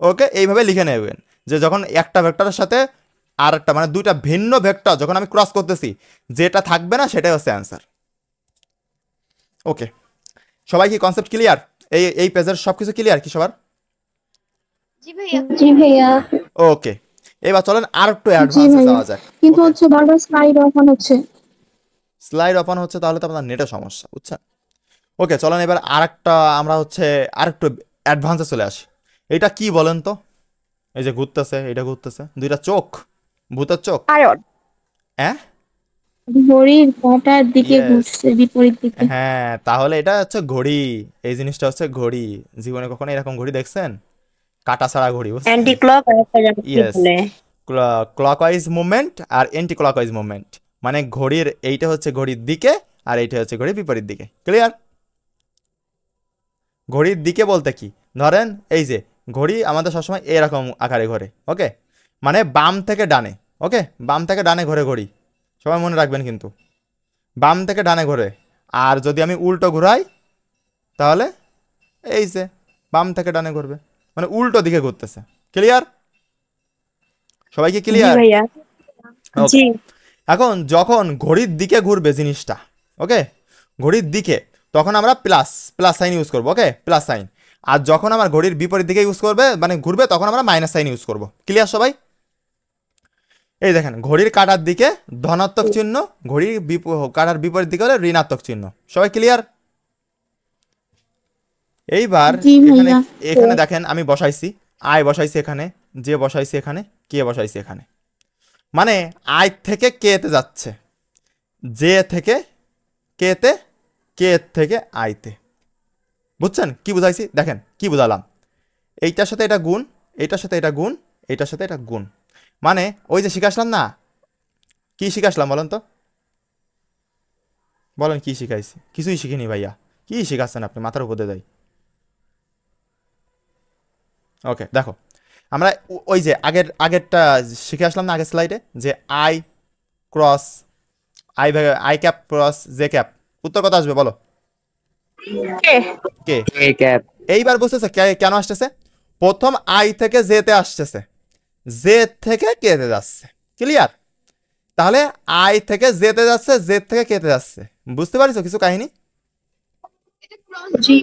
ওকে, এইভাবে লিখে নেবেন যে যখন একটা ভেক্টরের সাথে আর একটা মানে দুইটা ভিন্ন ভেক্টর যখন আমি ক্রস করতেছি, যেটা থাকবে না সেটাই হচ্ছে অ্যান্সার। ওকে, সবাই কি কনসেপ্ট ক্লিয়ার? এই পেজের সবকিছু ক্লিয়ার কি সবার? জি ভাইয়া। জি ভাইয়া। ওকে, এবার চলেন আর একটু জি অ্যাডভান্সে ভাইয়া, যাওয়া যাক। কিন্তু ওকে, হচ্ছে বারবার স্লাইড ওপেন হচ্ছে। স্লাইড ওপেন হচ্ছে তাহলে তো আপনার নেটের সমস্যা, বুঝছেন? ওকে, চলেন এবার আরেকটা আমরা হচ্ছে আরেকটু অ্যাডভান্সে চলে আসি। এটা কি বলেন তো? এই যে ঘুরতেছে, এটা ঘুরতেছে, দুইটা চোখ, ভূতের চোখ। আয়ন। হ্যাঁ, ঘড়ির কাঁটার দিকে ইয়েস, ঘুরছে, বিপরীত দিকে। হ্যাঁ, তাহলে এটা হচ্ছে ঘড়ি। এই জিনিসটা হচ্ছে ঘড়ি। জীবনে কখনো এরকম ঘড়ি দেখছেন? কাটা ছাড়া ঘড়ি, বুঝছেন? অ্যান্টি ক্লক আর একটা যেন কি ইয়েস, বলে। ক্লকওয়াইজ মুভমেন্ট আর এন্টি ক্লকওয়াইজ মুভমেন্ট, মানে ঘড়ির এইটা হচ্ছে ঘড়ির দিকে আর এইটা হচ্ছে ঘড়ির বিপরীত দিকে। ক্লিয়ার? ঘড়ির দিকে বলতে কি, ধরেন এই যে ঘড়ি আমাদের সবসময় এরকম আকারে ঘোরে, ওকে, মানে বাম থেকে ডানে, ওকে, বাম থেকে ডানে ঘোরে ঘড়ি, সবাই মনে রাখবেন কিন্তু, বাম থেকে ডানে ঘোরে। আর যদি আমি উল্টো ঘুরাই তাহলে এই যে বাম থেকে ডানে ঘুরবে, মানে উল্টো দিকে ঘুরতেছে। ক্লিয়ার? সবাইকে জি ক্লিয়ার? ভাইয়া। ওকে, জি। এখন যখন ঘড়ির দিকে ঘুরবে জিনিসটা, ওকে, ঘড়ির দিকে, তখন আমরা প্লাস প্লাস সাইন ইউজ করবো, ওকে, প্লাস সাইন। আর যখন আমার ঘড়ির বিপরীত দিকে ইউজ করবে, মানে ঘুরবে, তখন আমরা মাইনাস সাইন ইউজ করবো। ক্লিয়ার সবাই? এই দেখেন, ঘড়ির কাটার দিকে ধনাত্মক চিহ্ন, ঘড়ির কাটার বিপরীত দিকে হলে ঋণাত্মক চিহ্ন। সবাই ক্লিয়ার? এইবার জি এখানে ভাইয়া। এখানে দেখেন আমি বসাইছি, আই বসাইছি এখানে, যে বসাইছি এখানে, কে বসাইছি এখানে, মানে আই থেকে কে তে যাচ্ছে, জে থেকে কে তে, কে থেকে আইতে। বুঝছেন কি বুঝাইছি? দেখেন কি বুঝালাম, এইটার সাথে এটা গুণ, এইটার সাথে এটা গুণ, এইটার সাথে এটা গুণ, মানে ওই যে শিখাইছিলাম না, কি শিখাইছিলাম বলেন তো, বলেন কি শিখাইছি? কিছুই শিখিনি ভাইয়া, কি শিখাচ্ছেন আপনি, মাথার উপর দিয়ে দেয়। ওকে, দেখো আমরা ওই যে আগেরটা শিখে আসলাম না, আগের স্লাইডে, যে I cross I, I cap cross J cap, উত্তর কত আসবে বলো? কে? কে। A cap. এইবার বুঝতেছে কেন আসতেছে? প্রথম আই থেকে জে তে আসতেছে, জে থেকে কে তে যাচ্ছে। ক্লিয়ার? তাহলে আই থেকে জে তে যাচ্ছে, জে থেকে কে তে যাচ্ছে। বুঝতে পারিছো কিছু কাহিনী? জি।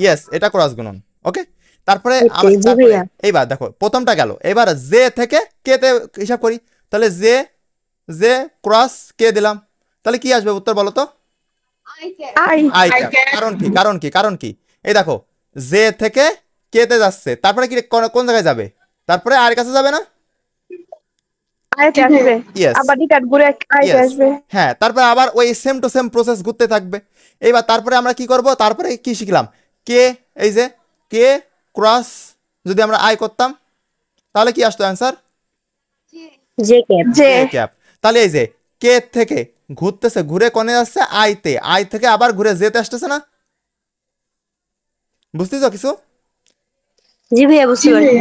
ইয়েস, এটা ক্রস গুণন। ওকে, তারপরে Okay, জি ভাইয়া। এইবার দেখো প্রথমটা গেল, এবার জে থেকে কে তে হিসাব করি, তাহলে জে জে ক্রস কে দিলাম, তাহলে কি আসবে উত্তর বলো তো? আই। I cap. কারণ কি, কারণ কি, কারণ কি? এই দেখো, জে থেকে কে তে যাচ্ছে, তারপরে কি কোন জায়গায় যাবে? তারপরে আর কাছে যাবে না? আইতে আসবে। ইয়েস, আবার রিটার্ন ঘুরে আইতে ইয়েস, আসবে। হ্যাঁ, তারপরে আবার ওই সেম টু সেম প্রসেস ঘুরতে থাকবে। এইবার তারপরে আমরা কি করব, তারপরে কি শিখলাম, কে, এই যে কে ক্রস যদি আমরা আই করতাম তাহলে কি আসতো অ্যান্সার? J cap. যে জে ক্যাপ। তাহলে এই যে কে থেকে ঘুরতেছে, ঘুরে কোনে যাচ্ছে আইতে, আই থেকে আবার ঘুরে জেতে আসতেছে না? বুঝতেছো কিছু? জি ভাইয়া, বুঝতে পারছি।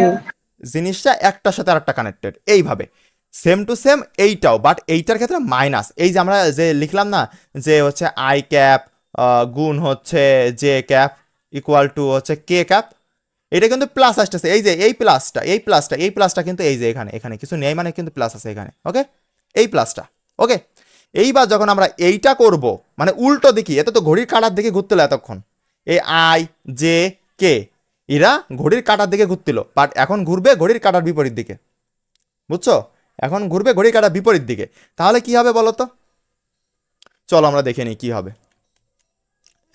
জিনিসটা একটার সাথে আরেকটা কানেক্টেড। এইভাবে সেম টু সেম এইটাও, বাট এইটার ক্ষেত্রে মাইনাস, এই যে আমরা যে লিখলাম না, যে হচ্ছে আই ক্যাপ গুণ হচ্ছে জে ক্যাপ ইকুয়াল টু হচ্ছে কে ক্যাপ, এটা কিন্তু প্লাস আসতেছে, এই যে এই প্লাসটা, এই প্লাসটা, এই প্লাসটা কিন্তু এই যে এখানে, এখানে কিছু নেই মানে কিন্তু প্লাস আছে এখানে, ওকে, এই প্লাসটা। ওকে, এইবার যখন আমরা এইটা করব, মানে উল্টো দিকে, এত তো ঘড়ির কাটার দিকে ঘুরতেল এতক্ষণ, এই আই জে কে এরা ঘড়ির কাটার দিকে ঘুরছিল, বাট এখন ঘুরবে ঘড়ির কাটার বিপরীত দিকে। বুঝছো? এখন ঘুরবে ঘড়ির কাটার বিপরীত দিকে। তাহলে কি হবে বলো তো? চলো আমরা দেখে নিই কি হবে।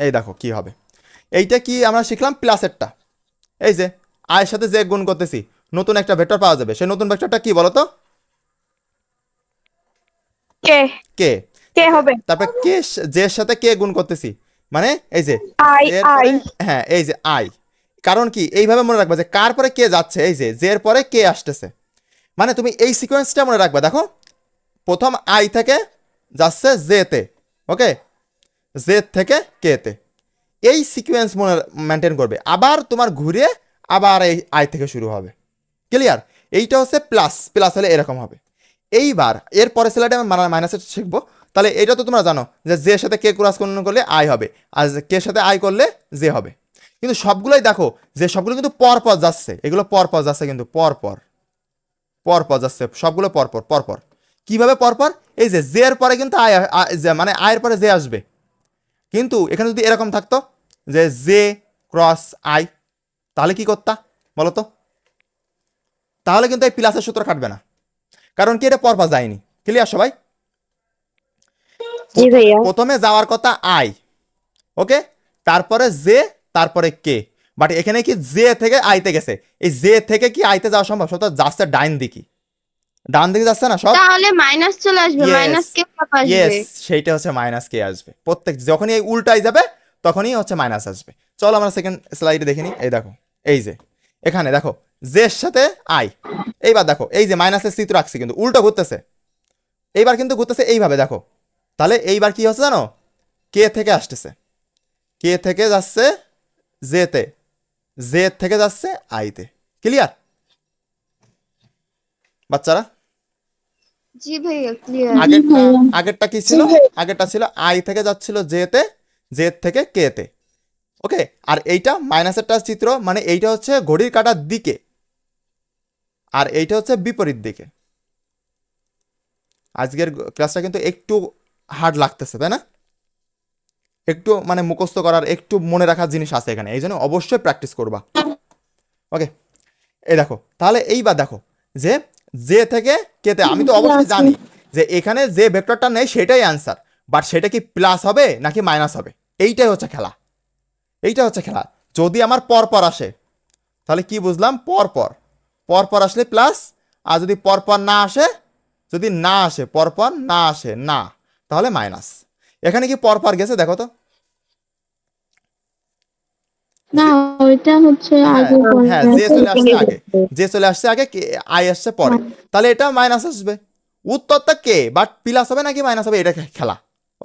এই দেখো কি হবে, এইটা কি আমরা শিখলাম প্লাসেরটা, এই যে আয়ের সাথে যে গুণ করতেছি, নতুন একটা ভেক্টর পাওয়া যাবে। সেই নতুন ভেক্টরটা কি বলো তো? কে কে। কে হবে? তারপরে কে, জের সাথে কে গুণ করতেছি, মানে এই যে আই এর পরে, আই হ্যাঁ এই যে আই। কারণ কি, এইভাবে মনে রাখবা যে কার পরে কে যাচ্ছে, এই যে জের পরে কে আসতেছে, মানে তুমি এই সিকোয়েন্সটা মনে রাখবা। দেখো প্রথম আই থেকে যাচ্ছে জে তে, ওকে, জে থেকে কে তে, এই সিকোয়েন্স মনে মেনটেন করবে। আবার তোমার ঘুরে আবার এই আই থেকে শুরু হবে। ক্লিয়ার? এইটা হচ্ছে প্লাস, প্লাস হলে এরকম হবে। এইবার এর পরে স্লাইডে আমি মাইনাসের শিখবো। তাহলে এটা তো তোমরা জানো যে জের সাথে কে ক্রস গুণ করলে আই হবে, আর কে সাথে আই করলে জে হবে। কিন্তু সবগুলোই দেখো যে সবগুলো কিন্তু পরপর যাচ্ছে, এগুলো পরপর যাচ্ছে, কিন্তু পরপর পরপর যাচ্ছে সবগুলো পরপর পরপর। কিভাবে পরপর? এই যে জে এর পরে কিন্তু মানে আয়ের পরে জে আসবে। কিন্তু এখানে যদি এরকম থাকতো যে জে ক্রস আই, তাহলে কি করতা বলো তো? তাহলে কিন্তু এই প্লাসের সূত্র কাটবে না। কারণ কি এটা পরপর যায়নি। ক্লিয়ার সবাই? জি ভাইয়া। প্রথমে যাওয়ার কথা আই, ওকে, তারপরে জে, তারপরে কে। বাট এখানে কি জে থেকে আইতে গেছে, এই জে থেকে কি আইতে যাওয়া সম্ভব? সব তো যাচ্ছে ডাইন দিকে, ডান দিকে যাচ্ছে না সব। তাহলে মাইনাস চলে আসবে, Yes, মাইনাস কে আসবে। ইয়েস, সেইটা হচ্ছে মাইনাস কে আসবে। প্রত্যেক যখনই এই উল্টাই যাবে তখনই হচ্ছে মাইনাস আসবে। চলো আমরা সেকেন্ড স্লাইডে দেখে নিই। এই দেখো, এই যে এখানে দেখো জের সাথে আই, এইবার দেখো এই যে মাইনাসের চিত্র রাখছি কিন্তু উল্টো ঘুরতেছে, এইবার কিন্তু ঘুরতেছে এইভাবে দেখো। তাহলে এইবার কি হচ্ছে জানো, কে থেকে আসতেছে, কে থেকে যাচ্ছে জেতে, জে থেকে যাচ্ছে আইতে। ক্লিয়ার বাচ্চারা? জি ভাইয়া ক্লিয়ার। আগেরটা আগেরটা কি ছিল? আগেরটা ছিল আই থেকে যাচ্ছিল জেতে, জে থেকে কে তে, ওকে। আর এইটা মাইনাসেরটা চিত্র, মানে এইটা হচ্ছে ঘড়ির কাঁটার দিকে আর এইটা হচ্ছে বিপরীত দিকে। আজকের ক্লাসটা কিন্তু একটু হার্ড লাগতেছে, তাই না? একটু মানে মুখস্থ করার, একটু মনে রাখার জিনিস আছে এখানে, এই জন্য অবশ্যই প্র্যাকটিস করবা, ওকে। এই দেখো, তাহলে এইবার দেখো যে জে থেকে কেতে, আমি তো অবশ্যই জানি যে এখানে যে ভেক্টরটা নেই সেটাই অ্যান্সার, বাট সেটা কি প্লাস হবে নাকি মাইনাস হবে, এইটাই হচ্ছে খেলা, এইটা হচ্ছে খেলা। যদি আমার পরপর আসে তাহলে কি বুঝলাম, পরপর, পরপর আসলে প্লাস, আর যদি পরপর না আসে, যদি না আসে পরপর না আসে না, তাহলে মাইনাস। এখানে কি পরপর গেছে দেখো তো? না, ওইটা হচ্ছে হ্যাঁ আগে হ্যাঁ, যে চলে আসছে আগে, যে চলে আসছে আগে, আই আসছে পরে, তাহলে এটা মাইনাস আসবে। উত্তরটা কে, বাট প্লাস হবে নাকি মাইনাস হবে, এটা খেলা,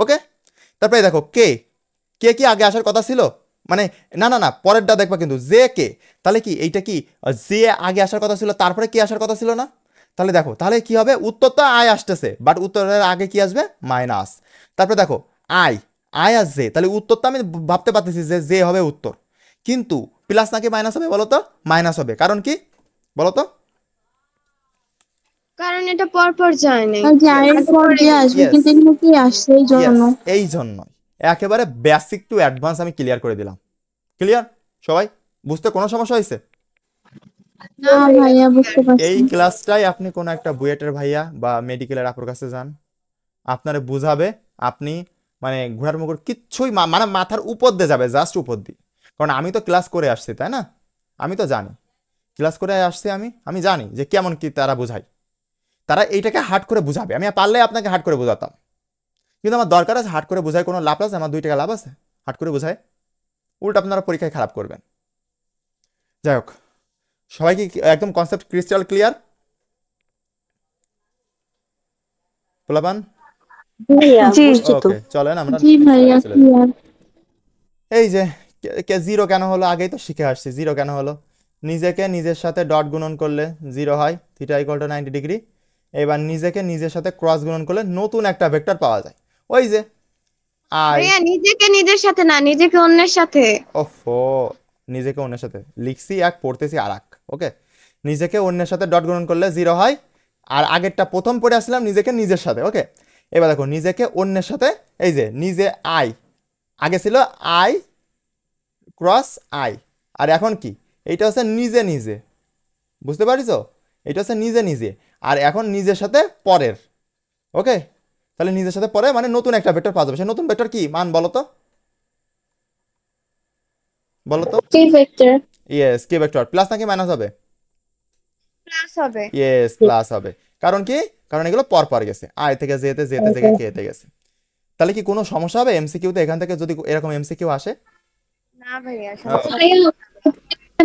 ওকে। তারপরে দেখো কে, কে কি আগে আসার কথা ছিল, মানে না না না পরেরটা দেখবা কিন্তু জে কে, তাহলে কি এইটা কি জে আগে আসার কথা ছিল তারপরে কে আসার কথা ছিল না? তাহলে দেখো তাহলে কি হবে, উত্তর তো আই আসতেছে বাট উত্তরের আগে কি আসবে, মাইনাস। তারপরে দেখো আই, আই আর জে, তাহলে উত্তর তো আমি ভাবতে পারতেছি যে জে হবে উত্তর, কিন্তু প্লাস নাকি মাইনাস হবে বলো তো? মাইনাস হবে, কারণ কি বলো তো? কারণ এটা পরপর যায় নাই। আর যে আয়ের পর যে আসবে, Yes. কিন্তু এগুলো কি আসছে এই জন্য। Yes, এই জন্যই একেবারে বেসিক টু অ্যাডভান্স আমি ক্লিয়ার করে দিলাম। ক্লিয়ার সবাই? বুঝতে কোনো সমস্যা হয়েছে? না ভাইয়া, বুঝতে পারছি। এই ক্লাসটাই আপনি কোনো একটা বুয়েটের ভাইয়া বা মেডিকেলের আপুর কাছে যান, আপনারে বুঝাবে, আপনি মানে ঘোড়ার মুখর কিচ্ছুই মানে মাথার উপর দিয়ে যাবে, জাস্ট উপর দিয়ে। কারণ আমি তো ক্লাস করে আসছি, তাই না? আমি তো জানি, ক্লাস করে আসছি আমি জানি যে কেমন কি তারা বোঝায়। তারা এইটাকে হার্ড করে বুঝাবে, আমি পারলে আপনাকে হার্ড করে বোঝাতাম, কিন্তু আমার দরকার আছে হার্ড করে বোঝায় কোনো লাভ আছে? আমার 2 টাকা লাভ আছে হার্ড করে বোঝায়? উল্টো আপনারা পরীক্ষায় খারাপ করবেন। যাই হোক, সবাই কি একদম কনসেপ্ট ক্রিস্টাল ক্লিয়ার? পোলাপান? জি বুঝছি তো। ওকে, চলেন আমরা জি next ভাইয়া slide চলে যাই। ক্লিয়ার। এই যে জিরো কেন হলো, আগেই তো শিখে আসছি জিরো কেন হলো। নিজেকে নিজের সাথে ডট গুণন করলে জিরো হয়, থিটা ইকুয়াল টু 90 ডিগ্রি। এবার নিজেকে নিজের সাথে ক্রস গুণন করলে নতুন একটা ভেক্টর পাওয়া যায়, ওই যে আই। ভাইয়া নিজেকে নিজের সাথে না, নিজেকে অন্যের সাথে। ওফো, নিজেকে অন্যের সাথে লিখছি এক, পড়তেছি আর এক, ওকে। নিজেকে অন্যের সাথে ডট গুণন করলে জিরো হয়, আর আগেরটা প্রথম পড়ে আসলাম নিজেকে নিজের সাথে, ওকে। এবার দেখো নিজেকে অন্যের সাথে, এই যে নিজে আই, আগে ছিল আই ক্রস আই, আর এখন কি, এইটা হচ্ছে নিজে নিজে, বুঝতে পারিছো? এটা হচ্ছে নিজে নিজে, আর এখন নিজের সাথে পরের, ওকে। তাহলে নিজের সাথে পরে মানে নতুন একটা ভেক্টর পাওয়া যাবে, সে নতুন ভেক্টর কি মান বলো তো, বলো তো? কে ভেক্টর। ইয়েস, কে ভেক্টর। প্লাস নাকি মাইনাস হবে? প্লাস হবে। ইয়েস, প্লাস হবে। কারণ কি, কারণ এগুলো পর পর গেছে, আই থেকে জেতে, জেতে থেকে কে তে গেছে। তাহলে কি কোনো সমস্যা হবে এমসিকিউতে এখান থেকে যদি এরকম এমসিকিউ আসে? না ভাইয়া ভাইয়া,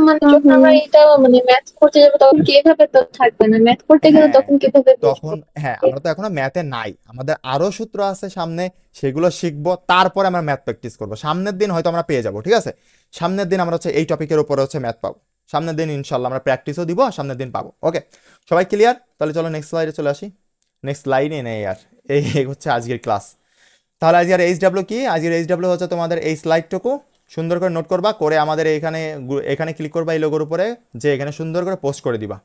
মানে যখন আমরা এটা মানে ম্যাথ করতে যাবো তখন কিভাবে তো থাকবে না, ম্যাথ করতে গেলে হ্যাঁ, তখন কিভাবে তখন হ্যাঁ, আমরা তো এখনো ম্যাথে নাই, আমাদের আরো সূত্র আছে সামনে, সেগুলো শিখবো, তারপরে আমরা ম্যাথ প্র্যাকটিস করবো। সামনের দিন হয়তো আমরা পেয়ে যাবো, ঠিক আছে? সামনের দিন আমরা হচ্ছে এই টপিকের উপরে হচ্ছে ম্যাথ পাবো, সামনের দিন ইনশাল্লাহ আমরা প্র্যাকটিসও দিব, আর সামনের দিন পাবো, ওকে। সবাই ক্লিয়ার? তাহলে চলো নেক্সট স্লাইডে চলে আসি। নেক্সট স্লাইডে নেই আর, এই হচ্ছে আজকের ক্লাস। তাহলে আজকের এইচডাব্লিউ কি? আজকের এইচডাব্লিউ হচ্ছে তোমাদের এই স্লাইডটুকু সুন্দর করে নোট করবা, করে আমাদের এখানে ক্লিক করবা এই লোগোর উপরে, যে এখানে সুন্দর করে পোস্ট করে দিবা।